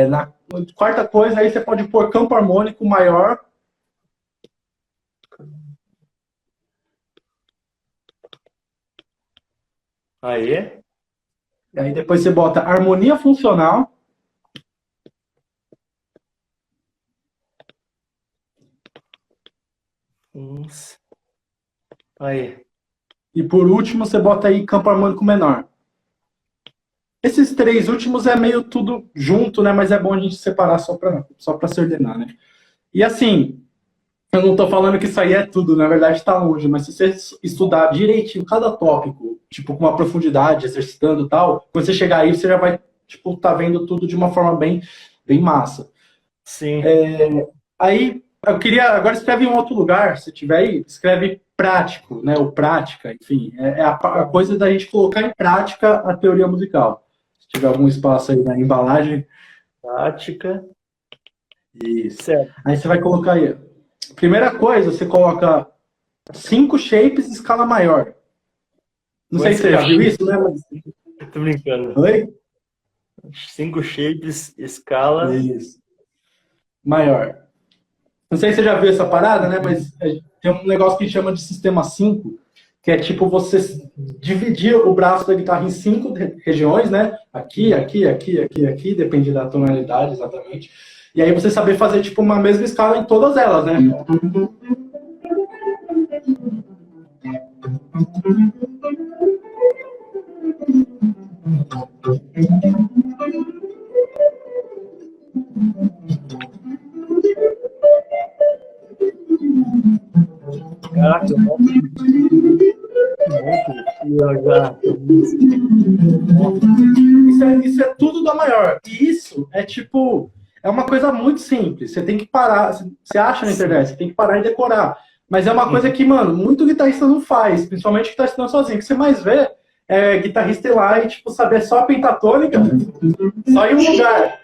Na quarta coisa, aí você pode pôr campo harmônico maior. Aí. Aí depois você bota harmonia funcional. Aí. E por último, você bota aí campo harmônico menor. Esses três últimos é meio tudo junto, né? Mas é bom a gente separar só pra se ordenar, né? E assim, eu não tô falando que isso aí é tudo, na verdade tá longe, mas se você estudar direitinho cada tópico, tipo, com uma profundidade, exercitando e tal, quando você chegar aí, você já vai, tipo, tá vendo tudo de uma forma bem, bem massa. Sim. Aí, eu queria, agora escreve em um outro lugar, se tiver aí, escreve prático, né? Ou prática, enfim, é a coisa da gente colocar em prática a teoria musical. Se tiver algum espaço aí na embalagem, Prática. isso. Certo. Aí você vai colocar aí. Primeira coisa, você coloca 5 shapes escala maior. Não Vou sei se você já viu escrever. isso, né? Mas... Tô brincando. Oi? 5 shapes, escala. Isso. Maior. Não sei se você já viu essa parada, né? Mas tem um negócio que chama de sistema 5, que é tipo você dividir o braço da guitarra em 5 regiões, né? Aqui, aqui, aqui, aqui, aqui, depende da tonalidade exatamente. E aí você saber fazer tipo uma mesma escala em todas elas, né? Caraca, eu gosto muito. Isso é tudo da maior. E isso é tipo, é uma coisa muito simples. Você tem que parar, você acha na internet, você tem que parar e decorar. Mas é uma coisa que, mano, muito guitarrista não faz, principalmente que tá estudando sozinho. O que você mais vê é guitarrista ir lá e, tipo, saber só a pentatônica, só em um lugar.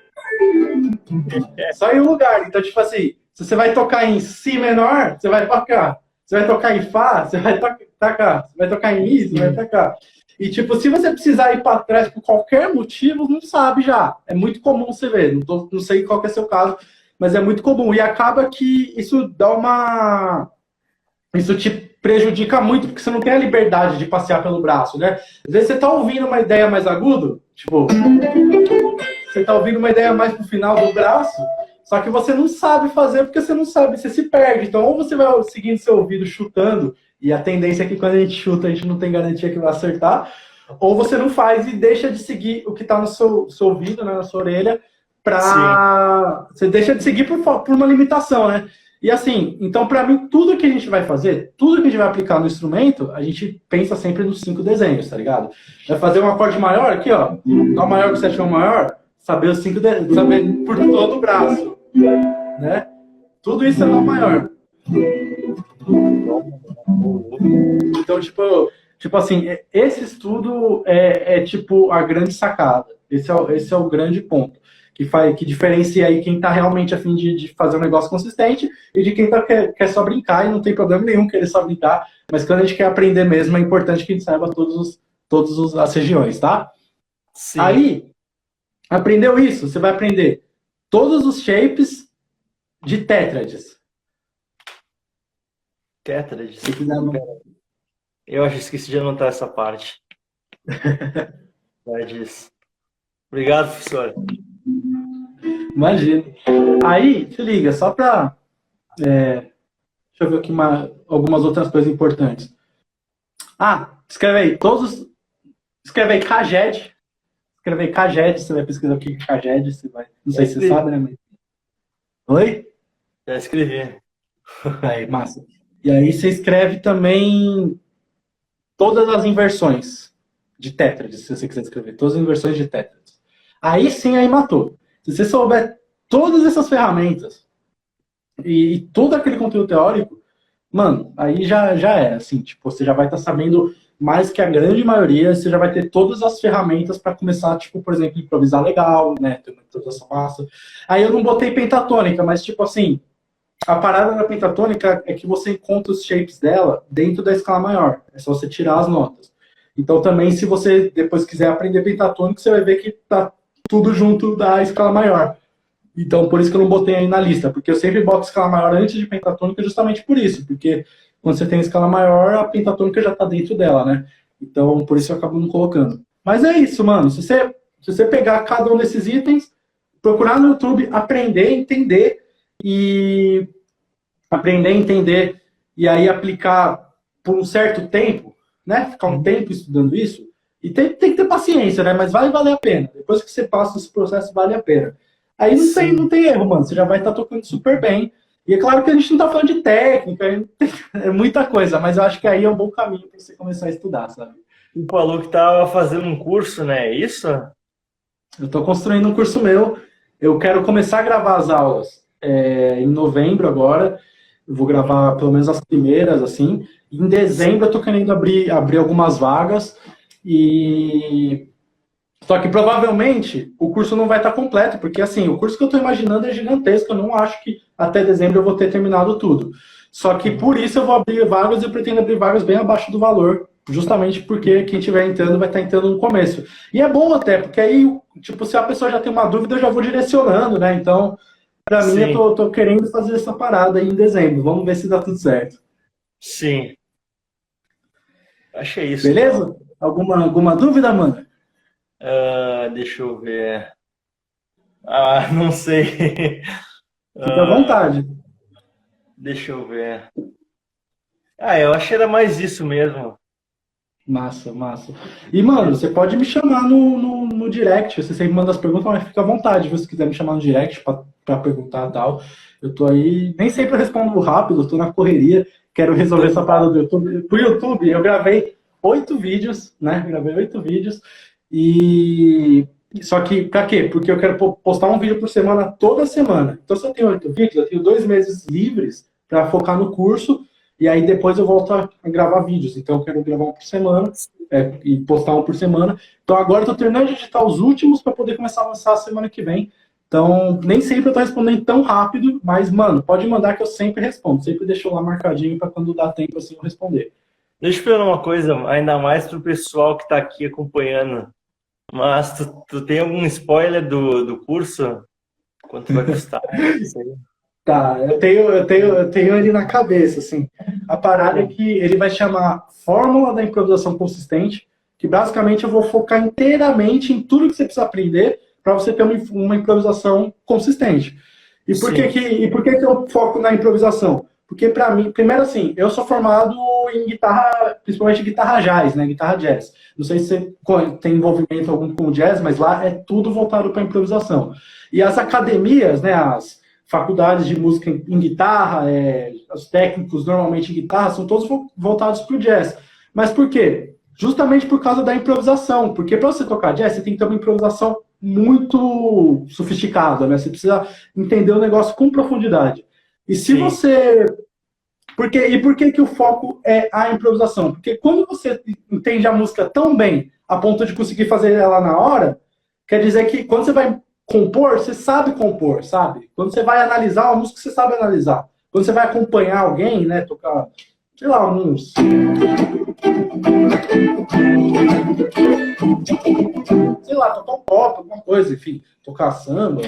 Só em um lugar. Então, tipo assim, se você vai tocar em Si menor, você vai tocar. Você vai tocar em Fá, você vai tocar. Você vai tocar em Mi, você vai tocar. E, tipo, se você precisar ir para trás por qualquer motivo, não sabe já. É muito comum você ver. Não sei qual que é o seu caso, mas é muito comum. E acaba que isso dá uma... Isso te prejudica muito, porque você não tem a liberdade de passear pelo braço, né? Às vezes você tá ouvindo uma ideia mais aguda, tipo... Você tá ouvindo uma ideia mais pro final do braço, só que você não sabe fazer porque você não sabe, você se perde. Então, ou você vai seguindo seu ouvido chutando, e a tendência é que quando a gente chuta, a gente não tem garantia que vai acertar, ou você não faz e deixa de seguir o que tá no seu ouvido, né, na sua orelha, pra... Você deixa de seguir por uma limitação, né? E assim, então para mim, tudo que a gente vai fazer, tudo que a gente vai aplicar no instrumento, a gente pensa sempre nos 5 desenhos, tá ligado? Vai fazer um acorde maior aqui, ó, Dó maior com sétima maior, saber os 5 desenhos, saber por todo o braço, né? Tudo isso é Dó maior. Então, tipo assim, esse estudo é tipo a grande sacada. Esse é o grande ponto. Que diferencia aí quem está realmente a fim de fazer um negócio consistente e de quem quer só brincar, e não tem problema nenhum querer só brincar, mas quando a gente quer aprender mesmo, é importante que a gente saiba todas as regiões, tá? Sim. Aí, aprendeu isso, você vai aprender todos os shapes de tétrades. Tétrades. Se quiser, Eu acho que esqueci de anotar essa parte. Vai disso. Obrigado, professor. imagina. Aí, se liga, só para... deixa eu ver aqui algumas outras coisas importantes. Escreve aí, escreve aí Caged. Escreve aí Caged, você vai pesquisar o que é Caged, não sei se você sabe, né? Mas... Oi? Já escrevi. Aí, massa. E aí você escreve também todas as inversões. de tétrades, se você quiser escrever, todas as inversões de tétrades. Aí matou. Se você souber todas essas ferramentas e todo aquele conteúdo teórico, mano, aí já é, assim, tipo, você já vai estar sabendo mais que a grande maioria, você já vai ter todas as ferramentas para começar, tipo, por exemplo, improvisar legal, né, ter uma improvisação massa. Aí eu não botei pentatônica, mas, tipo assim, a parada da pentatônica é que você encontra os shapes dela dentro da escala maior, é só você tirar as notas. Então também, se você depois quiser aprender pentatônico, você vai ver que tá tudo junto da escala maior. Então, por isso que eu não botei aí na lista, porque eu sempre boto escala maior antes de pentatônica justamente por isso, porque quando você tem escala maior, a pentatônica já está dentro dela, né? Então, por isso eu acabo não colocando. Mas é isso, mano. Se você pegar cada um desses itens, procurar no YouTube, e entender e aí aplicar por um certo tempo, né? Ficar um tempo estudando isso. E tem que ter paciência, né? Mas vai valer a pena. Depois que você passa esse processo, vale a pena. Aí não tem erro, mano. Você já vai estar tocando super bem. E é claro que a gente não está falando de técnica, é muita coisa, mas eu acho que aí é um bom caminho para você começar a estudar, sabe? Tu falou que estava fazendo um curso, né? É isso? Eu estou construindo um curso meu. Eu quero começar a gravar as aulas em novembro agora. Eu vou gravar pelo menos as primeiras, assim. Em dezembro eu estou querendo abrir algumas vagas. Só que provavelmente o curso não vai estar completo, porque assim, o curso que eu estou imaginando é gigantesco, eu não acho que até dezembro eu vou ter terminado tudo. Só que por isso eu vou abrir vagas e eu pretendo abrir vagas bem abaixo do valor, justamente porque quem estiver entrando vai estar entrando no começo. E é bom até, porque aí, tipo, se a pessoa já tem uma dúvida, eu já vou direcionando, né? Então, pra mim, eu tô querendo fazer essa parada aí em dezembro. Vamos ver se dá tudo certo. Sim. Achei isso. Beleza? Alguma dúvida, mano? Deixa eu ver. Não sei. Fica à vontade. Deixa eu ver. Eu achei que era mais isso mesmo. Massa, massa. E, mano, você pode me chamar no direct. Você sempre manda as perguntas, mas fica à vontade. Se você quiser me chamar no direct pra perguntar e tal. Eu tô aí. Nem sempre eu respondo rápido, eu tô na correria. Quero resolver essa parada do YouTube. Pro YouTube, eu gravei 8 vídeos, né? Gravei 8 vídeos. Só que, pra quê? Porque eu quero postar um vídeo por semana toda semana. Então, se eu tenho 8 vídeos, eu tenho 2 meses livres para focar no curso. E aí depois eu volto a gravar vídeos. Então eu quero gravar um por semana e postar um por semana. Então agora eu tô terminando de editar os últimos para poder começar a lançar a semana que vem. Então nem sempre eu tô respondendo tão rápido, mas, mano, pode mandar que eu sempre respondo. Sempre deixo lá marcadinho para quando dá tempo assim eu responder. Deixa eu perguntar uma coisa, ainda mais pro pessoal que tá aqui acompanhando. Mas tu tem algum spoiler do curso? Quanto vai custar? Isso aí? Tá, eu tenho ele na cabeça, assim. A parada é que ele vai chamar Fórmula da Improvisação Consistente, que basicamente eu vou focar inteiramente em tudo que você precisa aprender para você ter uma improvisação consistente. E por que eu foco na improvisação? Porque para mim, primeiro assim, eu sou formado em guitarra, principalmente guitarra jazz, né, guitarra jazz. Não sei se você tem envolvimento algum com jazz, mas lá é tudo voltado para improvisação. E as academias, né, as faculdades de música em guitarra, os técnicos normalmente em guitarra, são todos voltados para o jazz. Mas por quê? Justamente por causa da improvisação. Porque para você tocar jazz, você tem que ter uma improvisação muito sofisticada, né? Você precisa entender o negócio com profundidade. E se você... por que o foco é a improvisação? Porque quando você entende a música tão bem, a ponto de conseguir fazer ela na hora, quer dizer que quando você vai compor, você sabe compor, sabe? Quando você vai analisar uma música, você sabe analisar. Quando você vai acompanhar alguém, né, tocar, sei lá, uns... sei lá, tocar um pop, alguma coisa, enfim, tocar samba.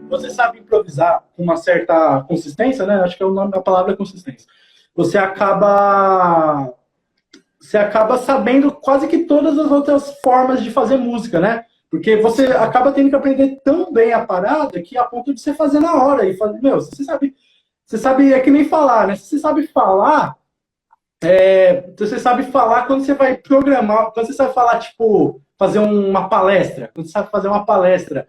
Você sabe improvisar com uma certa consistência, né? Acho que é o nome da palavra é consistência. Você acaba sabendo quase que todas as outras formas de fazer música, né? Porque você acaba tendo que aprender tão bem a parada que a ponto de você fazer na hora. E fazer, meu, você sabe, é que nem falar, né? Se você sabe falar, você sabe falar quando você vai programar, quando você sabe falar, tipo, fazer uma palestra, quando você sabe fazer uma palestra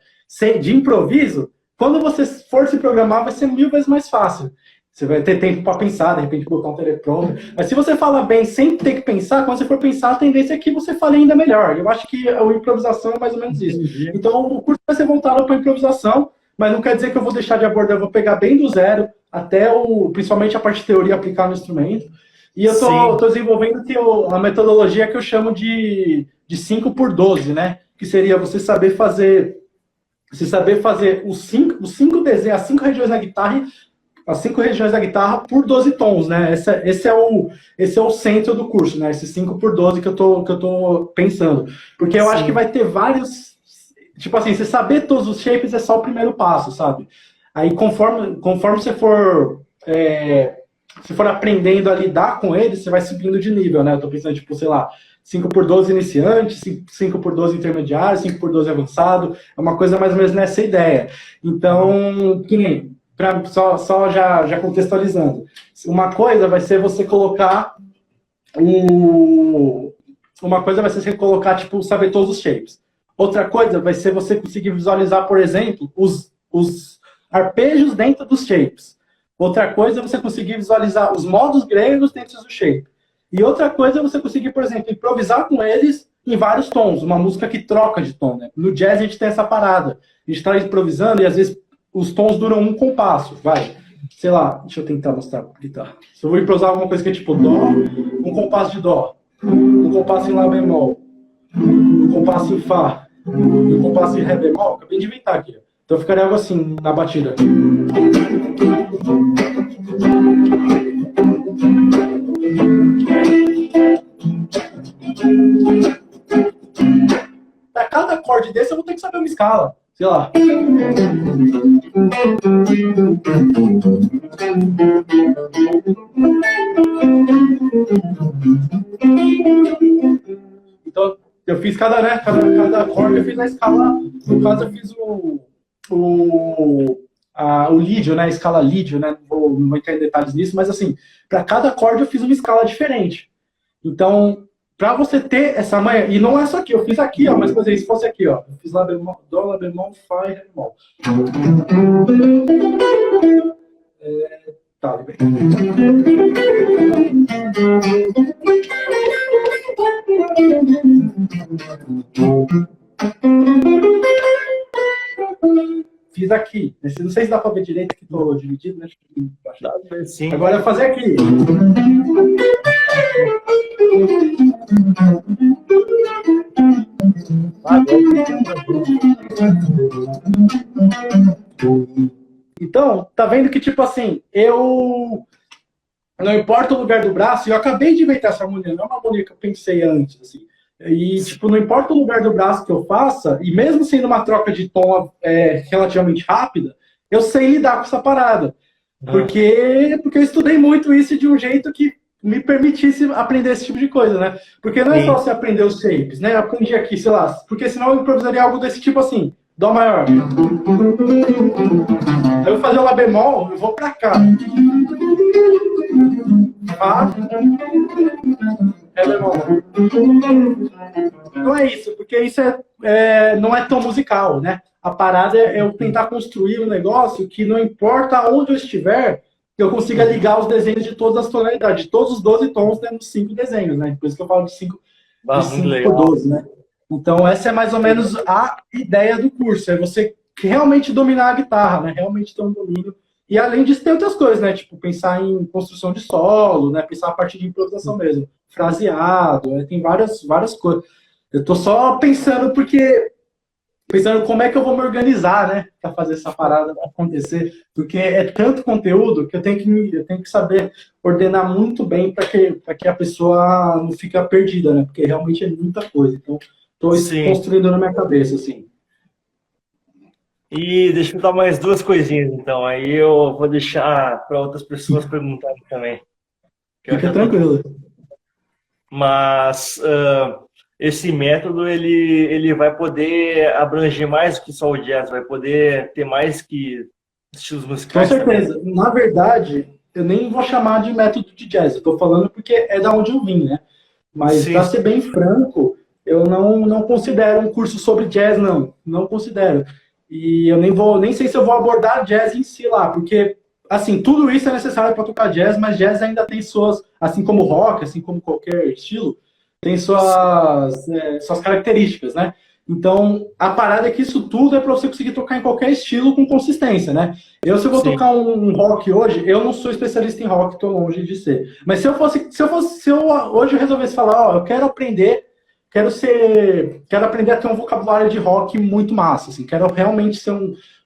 de improviso, quando você for se programar, vai ser 1000 vezes mais fácil. Você vai ter tempo para pensar, de repente botar um teleprompter. Mas se você fala bem sem ter que pensar, quando você for pensar, a tendência é que você fale ainda melhor. Eu acho que a improvisação é mais ou menos isso. Então, o curso vai ser voltado para improvisação, mas não quer dizer que eu vou deixar de abordar, eu vou pegar bem do zero, até principalmente a parte de teoria, aplicar no instrumento. E eu estou desenvolvendo a metodologia que eu chamo de 5x12, né? Que seria você saber fazer os cinco desenhos, as 5 regiões da guitarra, as 5 regiões da guitarra por 12 tons, né? Esse é o centro do curso, né? Esse 5x12 que eu tô pensando. Porque eu acho que vai ter vários... Tipo assim, você saber todos os shapes é só o primeiro passo, sabe? Aí, conforme você for aprendendo a lidar com eles, você vai subindo de nível, né? Eu tô pensando, tipo, sei lá, 5x12 iniciante, 5x12 intermediário, 5x12 avançado. É uma coisa mais ou menos nessa ideia. Então, que nem... Só já contextualizando. Uma coisa vai ser você colocar tipo, saber todos os shapes. Outra coisa vai ser você conseguir visualizar, por exemplo, os arpejos dentro dos shapes. Outra coisa é você conseguir visualizar os modos gregos dentro do shape. E outra coisa é você conseguir, por exemplo, improvisar com eles em vários tons. Uma música que troca de tom, né? No jazz a gente tem essa parada. A gente está improvisando e às vezes os tons duram um compasso, vai. Sei lá, deixa eu tentar mostrar pra guitarra. Se eu vou improvisar alguma coisa que é tipo dó, um compasso de dó, um compasso em lá bemol, um compasso em fá, um compasso em ré bemol, acabei de inventar aqui. Então ficaria algo assim na batida. Para cada acorde desse eu vou ter que saber uma escala. Sei lá. Então, eu fiz cada acorde, eu fiz na escala. No caso, eu fiz o lídio, né? A escala lídio, né? Não vou entrar em detalhes nisso, mas assim, para cada acorde eu fiz uma escala diferente. Então, para você ter essa manha, e não é só aqui, eu fiz aqui, ó, mas por exemplo, se fosse aqui, ó, eu fiz lá bemol, dó, lá bemol, fá e ré bemol. Tá, bem. Fiz aqui. Não sei se dá para ver direito que estou dividido, né? Sim. Agora eu vou fazer aqui. Então, tá vendo que, tipo assim, não importa o lugar do braço, eu acabei de inventar essa harmonia, não é uma harmonia que eu pensei antes, assim. E, tipo, não importa o lugar do braço que eu faça, e mesmo sendo uma troca de tom relativamente rápida, eu sei lidar com essa parada. Porque eu estudei muito isso de um jeito que me permitisse aprender esse tipo de coisa, né? Porque não é só você aprender os shapes, né? Eu aprendi aqui, sei lá, porque senão eu improvisaria algo desse tipo assim, dó maior. Aí eu vou fazer o lá bemol, eu vou pra cá. Fá, ré bemol. Não é isso, porque isso não é tão musical, né? A parada é eu tentar construir um negócio que não importa onde eu estiver, que eu consiga ligar os desenhos de todas as tonalidades, de todos os 12 tons dentro dos 5 desenhos, né? Por isso que eu falo de 5 por 12, né? Então, essa é mais ou menos a ideia do curso, é você realmente dominar a guitarra, né? Realmente ter um domínio. E além disso, tem outras coisas, né? Tipo, pensar em construção de solo, né? Pensar a parte de improvisação mesmo. Fraseado, né? Tem várias coisas. Eu tô só pensando como é que eu vou me organizar, né? Pra fazer essa parada acontecer. Porque é tanto conteúdo que eu tenho que saber ordenar muito bem para que a pessoa não fique perdida, né? Porque realmente é muita coisa. Então, tô construindo na minha cabeça, assim. E deixa eu dar mais 2 coisinhas, então. Aí eu vou deixar para outras pessoas perguntarem também. Fica tranquilo. Mas esse método, ele vai poder abranger mais do que só o jazz, vai poder ter mais que estilos musicais. Com certeza. Também. Na verdade, eu nem vou chamar de método de jazz. Eu tô falando porque é da onde eu vim, né? Mas, para ser bem franco, eu não considero um curso sobre jazz, não. Não considero. E eu nem sei se eu vou abordar jazz em si lá, porque assim, tudo isso é necessário para tocar jazz, mas jazz ainda tem suas, assim como rock, assim como qualquer estilo, tem suas características, né? Então, a parada é que isso tudo é para você conseguir tocar em qualquer estilo com consistência, né? Se eu vou Sim. tocar um rock hoje, eu não sou especialista em rock, tô longe de ser. Mas se eu hoje resolvesse falar, ó, eu quero aprender, quero aprender a ter um vocabulário de rock muito massa, assim, quero realmente ser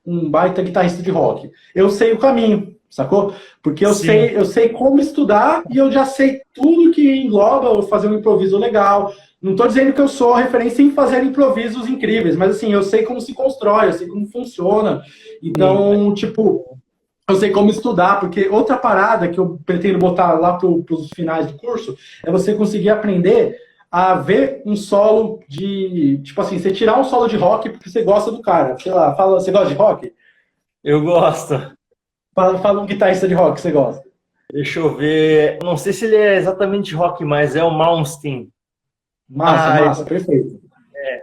um baita guitarrista de rock. Eu sei o caminho, sacou? Porque Sim. eu sei como estudar e eu já sei tudo que engloba fazer um improviso legal. Não estou dizendo que eu sou referência em fazer improvisos incríveis, mas assim, eu sei como se constrói, eu sei como funciona. Sim. Então, tipo, eu sei como estudar, porque outra parada que eu pretendo botar lá para os finais do curso é você conseguir aprender a ver um solo de. Tipo assim, você tirar um solo de rock porque você gosta do cara. Sei lá, fala, você gosta de rock? Eu gosto. Fala um guitarrista de rock que você gosta. Deixa eu ver. Não sei se ele é exatamente rock, mas é o Malmsteen. Massa, Ah, massa, perfeito.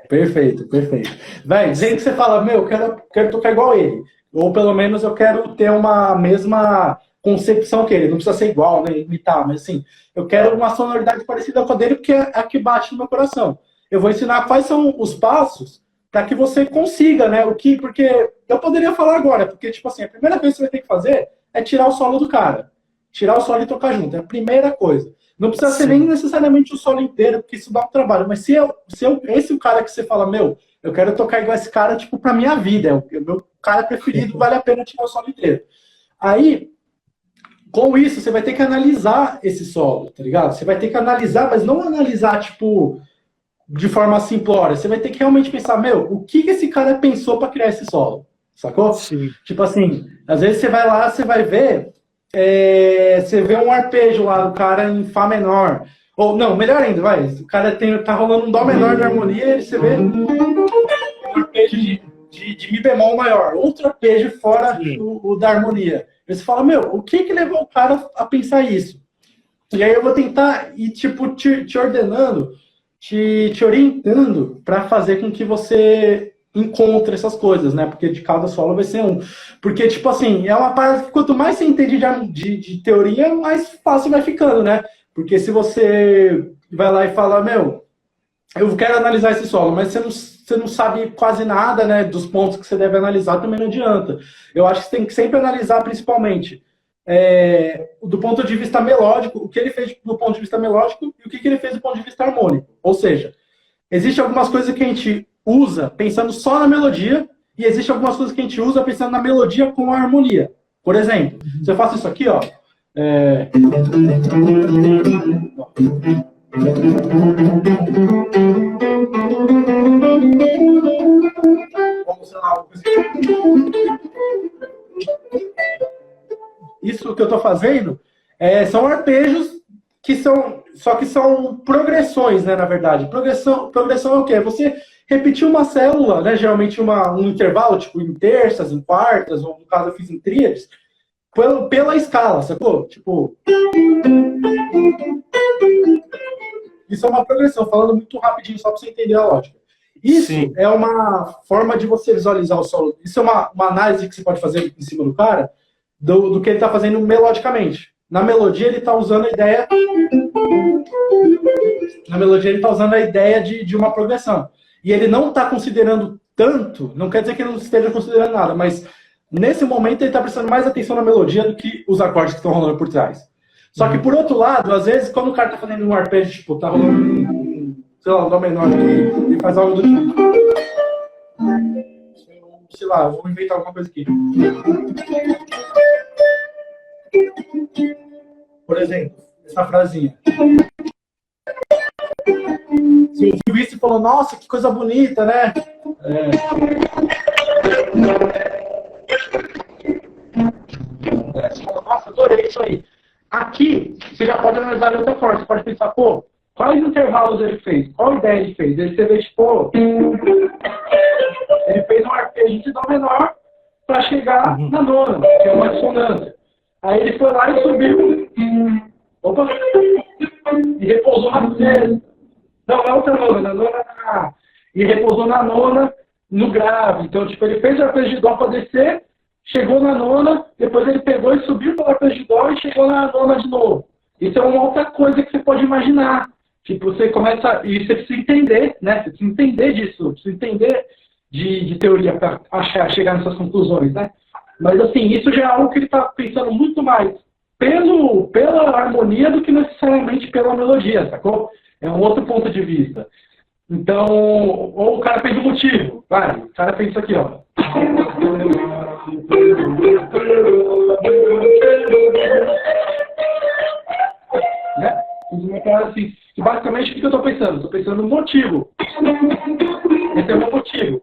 Perfeito, perfeito. Véi, dizendo que você fala, meu, quero tocar igual ele. Ou pelo menos eu quero ter uma mesma concepção que ele. Não precisa ser igual, né? Imitar, mas assim, eu quero uma sonoridade parecida com a dele, porque é a que bate no meu coração. Eu vou ensinar quais são os passos para que você consiga, né? Porque eu poderia falar agora, porque, tipo assim, a primeira coisa que você vai ter que fazer é tirar o solo do cara. Tirar o solo e tocar junto. É a primeira coisa. Não precisa ser nem sim. necessariamente o solo inteiro, porque isso dá um trabalho. Mas esse é o cara que você fala, meu, eu quero tocar igual esse cara, tipo, pra minha vida. É o meu cara preferido, vale a pena tirar o solo inteiro. Aí, com isso, você vai ter que analisar esse solo, tá ligado? Você vai ter que analisar, mas não analisar, tipo, de forma simplória. Você vai ter que realmente pensar, meu, o que esse cara pensou para criar esse solo? Sacou? Sim. Tipo assim, às vezes você vai lá, você vai ver, você vê um arpejo lá do cara em Fá menor. Ou, não, melhor ainda, vai. O cara tá rolando um Dó menor de harmonia e você vê um arpejo de Mi bemol maior. Outro arpejo fora Sim. o da harmonia. Aí você fala, meu, o que levou o cara a pensar isso? E aí eu vou tentar ir, tipo, te ordenando, te orientando para fazer com que você encontre essas coisas, né? Porque de cada solo vai ser um. Porque, tipo assim, é uma parada que quanto mais você entende de teoria, mais fácil vai ficando, né? Porque se você vai lá e fala, meu, eu quero analisar esse solo, mas você não sabe quase nada, né, dos pontos que você deve analisar, também não adianta. Eu acho que você tem que sempre analisar, principalmente, do ponto de vista melódico, o que ele fez do ponto de vista melódico e o que ele fez do ponto de vista harmônico. Ou seja, existem algumas coisas que a gente usa pensando só na melodia e existem algumas coisas que a gente usa pensando na melodia com a harmonia. Por exemplo, se eu faço isso aqui, ó. É... Vamos lá, isso que eu estou fazendo são arpejos só que são progressões, né, na verdade. Progressão é o quê? É você repetir uma célula, né, geralmente um intervalo, tipo em terças, em quartas, ou no caso eu fiz em tríades, pela escala, sacou? Tipo, isso é uma progressão, falando muito rapidinho, só para você entender a lógica. Isso Sim. é uma forma de você visualizar o solo. Isso é uma análise que você pode fazer em cima do cara, do que ele está fazendo melodicamente. Na melodia, ele está usando a ideia. Na melodia, ele está usando a ideia de uma progressão. E ele não está considerando tanto, não quer dizer que ele não esteja considerando nada, mas nesse momento ele está prestando mais atenção na melodia do que os acordes que estão rolando por trás. Só que, por outro lado, às vezes, quando o cara tá fazendo um arpejo, tipo, tá rolando sei lá, um dó menor aqui, ele faz algo do tipo. Sei lá, vou inventar alguma coisa aqui. Por exemplo, essa frasinha. Você ouviu isso e falou, nossa, que coisa bonita, né? Você falou, nossa, adorei isso aí. Aqui, você já pode analisar de outra forma. Você pode pensar, pô, quais intervalos ele fez? Qual ideia ele fez? Ele fez, tipo, ele fez um arpejo de dó menor para chegar na nona, que é uma dissonância. Aí ele foi lá e subiu. Opa! E repousou na sexta. Não, é outra nona, na nona e repousou na nona no grave. Então, tipo, ele fez o arpejo de dó para descer, chegou na nona, depois ele pegou e subiu pelo arpejo de dó e chegou na nona de novo. Isso é uma outra coisa que você pode imaginar. Tipo, você começa. E você precisa entender, né? Você precisa entender disso, precisa entender de teoria para chegar nessas conclusões, né? Mas assim, isso já é algo que ele está pensando muito mais pela harmonia do que necessariamente pela melodia, sacou? É um outro ponto de vista. Então, ou o cara fez o motivo, vai, o cara fez isso aqui, ó. Né? Uma cara assim, e basicamente o que eu estou pensando? Estou pensando no motivo. Esse é o meu motivo.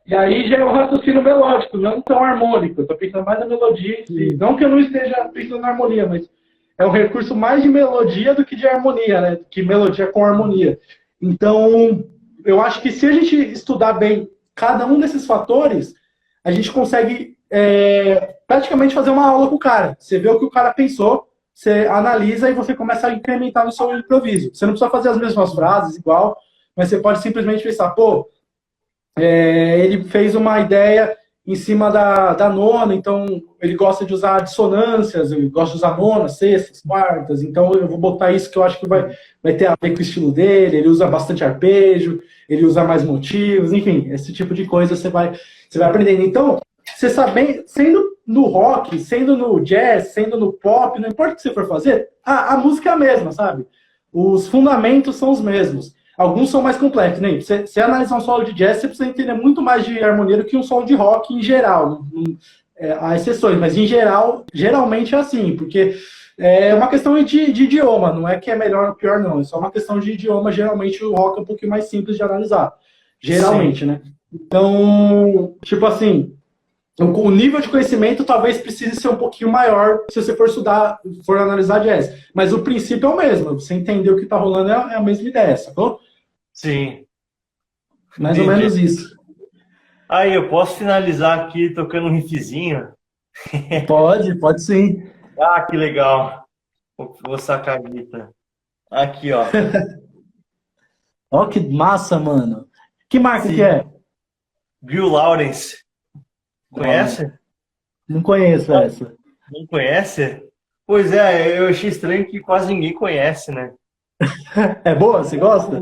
E aí já é um raciocínio melódico, não tão harmônico. Eu estou pensando mais na melodia em si. Não que eu não esteja pensando na harmonia, mas é um recurso mais de melodia do que de harmonia, né? Que melodia com harmonia. Então, eu acho que se a gente estudar bem cada um desses fatores, a gente consegue praticamente fazer uma aula com o cara. Você vê o que o cara pensou, você analisa e você começa a incrementar no seu improviso. Você não precisa fazer as mesmas frases igual, mas você pode simplesmente pensar, pô, ele fez uma ideia em cima da nona, então ele gosta de usar dissonâncias, eu gosto de usar nonas, sextas, quartas, então eu vou botar isso que eu acho que vai ter a ver com o estilo dele, ele usa bastante arpejo, ele usa mais motivos, enfim, esse tipo de coisa você vai aprendendo. Então, você sabe, sendo no rock, sendo no jazz, sendo no pop, não importa o que você for fazer, a música é a mesma, sabe? Os fundamentos são os mesmos. Alguns são mais complexos, né? Você analisar um solo de jazz, você precisa entender muito mais de harmonia do que um solo de rock em geral. Há exceções, mas em geral, geralmente é assim, porque é uma questão de idioma, não é que é melhor ou pior, não. É só uma questão de idioma. Geralmente o rock é um pouquinho mais simples de analisar. Geralmente, sim, né? Então, tipo assim, o nível de conhecimento talvez precise ser um pouquinho maior se você for analisar jazz. Mas o princípio é o mesmo. Você entender o que está rolando é a mesma ideia, sacou? Sim. Mais ou menos isso. Aí, eu posso finalizar aqui tocando um riffzinho? Pode sim. Ah, que legal. Vou sacar a guitarra. Aqui, ó. Ó, que massa, mano. Que marca que é? Bill Lawrence. Conhece? Não conheço essa. Não conhece? Pois é, eu achei estranho que quase ninguém conhece, né? É boa? Você gosta?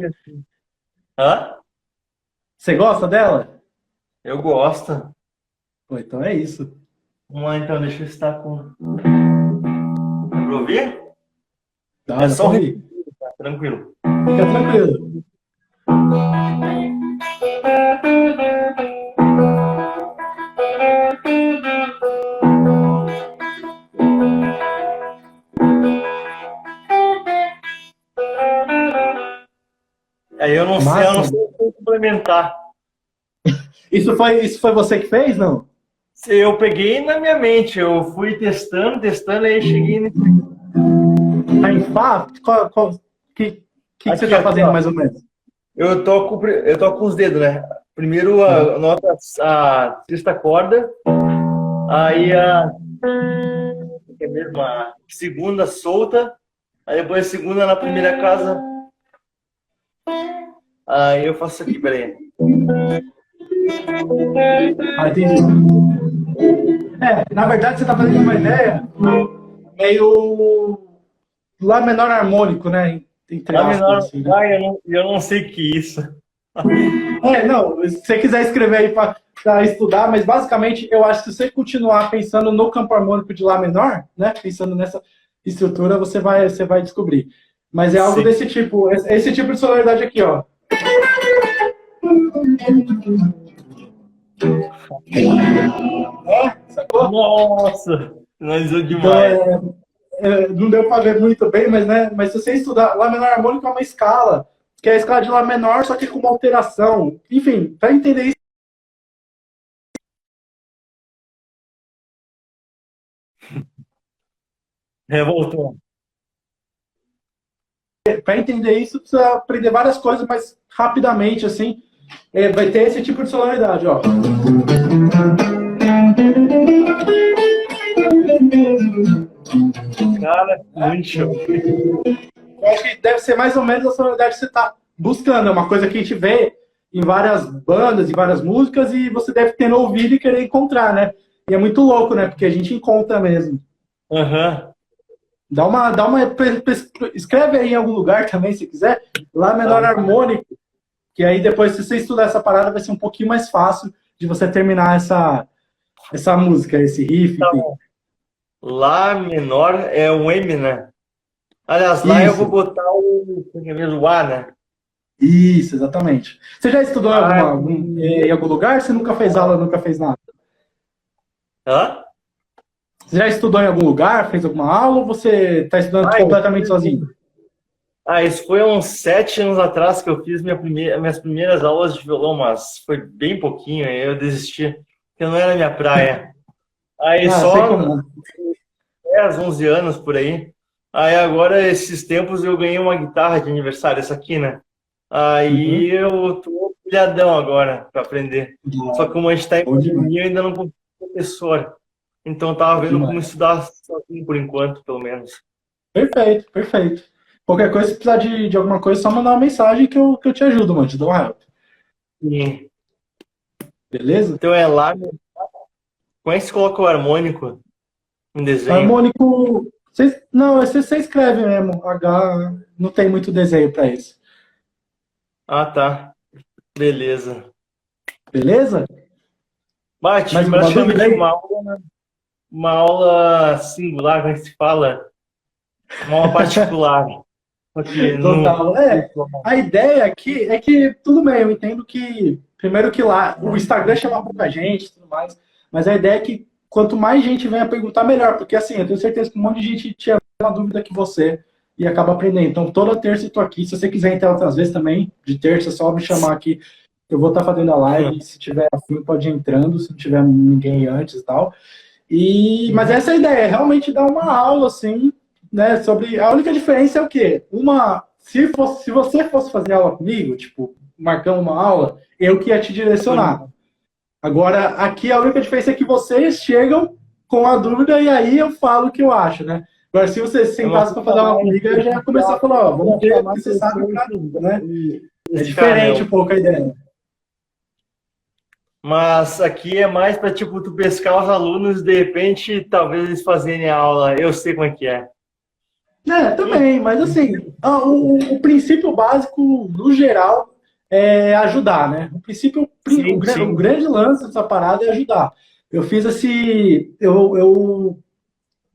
Hã? Você gosta dela? Eu gosto. Pô, então é isso. Vamos lá, então, deixa eu estar com... Dá pra ouvir? Dá só ouvir. Tá tranquilo. Fica tranquilo. Aí eu não sei complementar. Isso foi você que fez, não? Eu peguei na minha mente, eu fui testando, aí cheguei nesse... Em Fá? O que você tá fazendo, ó, mais ou menos? Eu toco com os dedos, né? Primeiro a nota, a sexta corda, aí a segunda solta, aí depois a segunda na primeira casa. Aí eu faço aqui, peraí. Entendi. Na verdade você tá fazendo uma ideia meio Lá menor harmônico, né? Lá menor, assim, né? Eu não sei o que é isso. Não, se você quiser escrever aí para estudar, mas basicamente eu acho que se você continuar pensando no campo harmônico de Lá menor, né? Pensando nessa estrutura, você vai descobrir. Mas é algo desse tipo, esse tipo de sonoridade aqui, ó. Sacou? Nossa, analisou demais. Então, não deu para ver muito bem, mas se você estudar, Lá menor harmônico é uma escala, que é a escala de Lá menor, só que com uma alteração. Enfim, para entender isso. Revoltou. Para entender isso, precisa aprender várias coisas, mas rapidamente, assim, vai ter esse tipo de sonoridade, ó. Cara, muito show. Eu acho que deve ser mais ou menos a sonoridade que você tá buscando, é uma coisa que a gente vê em várias bandas, em várias músicas, e você deve ter no ouvido e querer encontrar, né? E é muito louco, né? Porque a gente encontra mesmo. Aham. Escreve aí em algum lugar também, se quiser, Lá menor Tá. harmônico, que aí depois, se você estudar essa parada, vai ser um pouquinho mais fácil de você terminar essa música, esse riff. Lá menor é um M, né? Aliás, lá eu vou Isso, botar como é mesmo, o A, né? isso, exatamente. Você já estudou Ah, em algum lugar? Você nunca fez aula, nunca fez nada? hã? Você já estudou em algum lugar, fez alguma aula, ou você está estudando Ah, completamente sozinho? isso foi uns 7 anos atrás que eu fiz minhas primeiras aulas de violão, mas foi bem pouquinho, aí eu desisti, porque não era minha praia. Aí Ah, sei só como. 10, 11 anos por aí. Aí agora, esses tempos, eu ganhei uma guitarra de aniversário, essa aqui, né? Aí Uhum. eu tô pilhadão agora para aprender. Só que como a gente tá em Bom demais. pandemia, eu ainda não consegui professor. Então eu tava vendo como Demais. estudar sozinho por enquanto, pelo menos. Perfeito, perfeito. Qualquer coisa, se precisar de alguma coisa, é só mandar uma mensagem que eu te ajudo, mano. Te dou um help. E, Beleza? então é lá, como é que se coloca o harmônico em desenho? Harmônico. Não, você escreve mesmo. H. Não tem muito desenho pra isso. Ah, tá. Beleza. Beleza? Bah, tive Mais alguma dúvida praticamente aí? uma aula singular, como é que se fala? Uma aula particular. Aqui no. Total. A ideia aqui é que, tudo bem, eu entendo que, primeiro que lá, o Instagram chama pouca gente e tudo mais, mas a ideia é que quanto mais gente venha perguntar, melhor, porque assim, eu tenho certeza que um monte de gente tinha a mesma dúvida que você e acaba aprendendo. Então, toda terça eu tô aqui. Se você quiser entrar outras vezes também, de terça, é só me chamar aqui. Eu vou estar fazendo a live. Se tiver afim, pode ir entrando, se não tiver ninguém antes e tal. Mas essa é a ideia, é realmente dar uma aula, assim, né, sobre... A única diferença é o quê? Se você fosse fazer aula comigo, tipo, marcando uma aula, eu que ia te direcionar. Agora, aqui a única diferença é que vocês chegam com a dúvida e aí eu falo o que eu acho, né? Agora, se você Eu não sentasse fui para fazer chamar aula comigo, eu já ia começar a falar, ó, vamos ver, chamar porque você sabe, né? e É buscar, né? diferente um pouco a ideia. Mas aqui é mais para tipo tu pescar os alunos, de repente, talvez eles fazerem a aula. Eu sei como é que é. É, também, mas assim, o princípio básico, no geral, é ajudar, né? O princípio, Sim, o sim. grande lance dessa parada é ajudar. Eu fiz esse.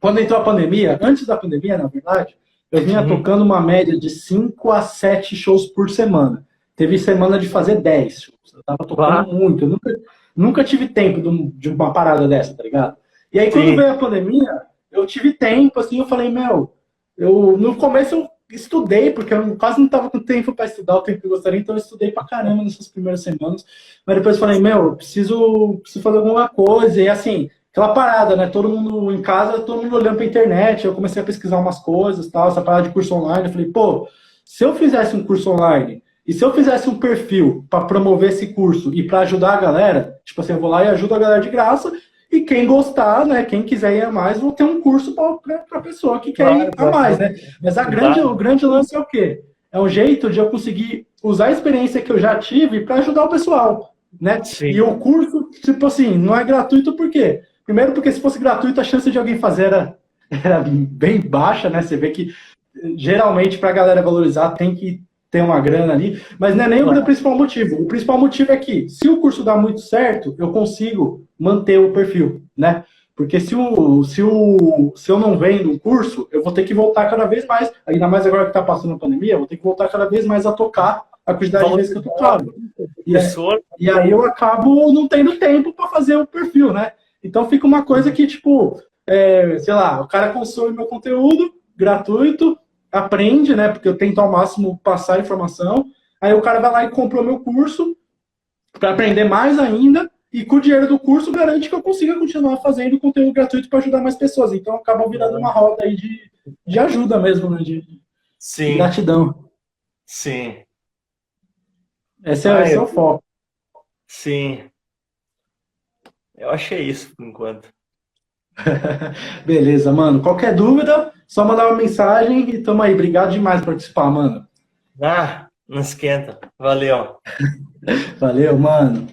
Quando entrou a pandemia, antes da pandemia, na verdade, eu vinha Uhum. tocando uma média de 5 a 7 shows por semana. Teve semana de fazer 10 shows. Eu tava tocando Bah, muito. Eu nunca tive tempo de uma parada dessa, tá ligado? E aí, quando sim. veio a pandemia, eu tive tempo, assim, eu falei, meu, no começo eu estudei, porque eu quase não tava com tempo para estudar o tempo que eu gostaria, então eu estudei pra caramba nessas primeiras semanas. Mas depois eu falei, meu, eu preciso fazer alguma coisa. E assim, aquela parada, né? Todo mundo em casa, todo mundo olhando pra internet. Eu comecei a pesquisar umas coisas, tal, essa parada de curso online. Eu falei, pô, se eu fizesse um curso online e se eu fizesse um perfil para promover esse curso e para ajudar a galera, tipo assim, eu vou lá e ajudo a galera de graça. E quem gostar, né? Quem quiser ir a mais, vou ter um curso para a pessoa que quer Claro, ir a mais, né? Mas o ajudar. grande lance é o quê? É um jeito de eu conseguir usar a experiência que eu já tive para ajudar o pessoal, né? E Sim. o curso, tipo assim, não é gratuito por quê? Primeiro porque se fosse gratuito, a chance de alguém fazer era bem baixa, né? Você vê que geralmente para a galera valorizar tem que ter uma grana ali, mas não é nem o Claro. principal motivo. O principal motivo é que se o curso dá muito certo, eu consigo manter o perfil, né? Porque se eu não vendo um curso, eu vou ter que voltar cada vez mais, ainda mais agora que está passando a pandemia, eu vou ter que voltar cada vez mais a tocar a quantidade de vezes que eu Valorizar tocava. o E, professor. e aí eu acabo não tendo tempo para fazer o perfil, né? Então fica uma coisa que, tipo, sei lá, o cara consome meu conteúdo gratuito, aprende, né? Porque eu tento ao máximo passar a informação. Aí o cara vai lá e comprou meu curso para aprender mais ainda. E com o dinheiro do curso garante que eu consiga continuar fazendo conteúdo gratuito para ajudar mais pessoas. Então acaba virando uma roda aí de ajuda mesmo, né? De Sim, gratidão. sim. Esse é o foco. Sim. Eu achei isso por enquanto. Beleza, mano. Qualquer dúvida, só mandar uma mensagem e tamo aí. Obrigado demais por participar, mano. Ah, Não esquenta. Valeu. Valeu, mano.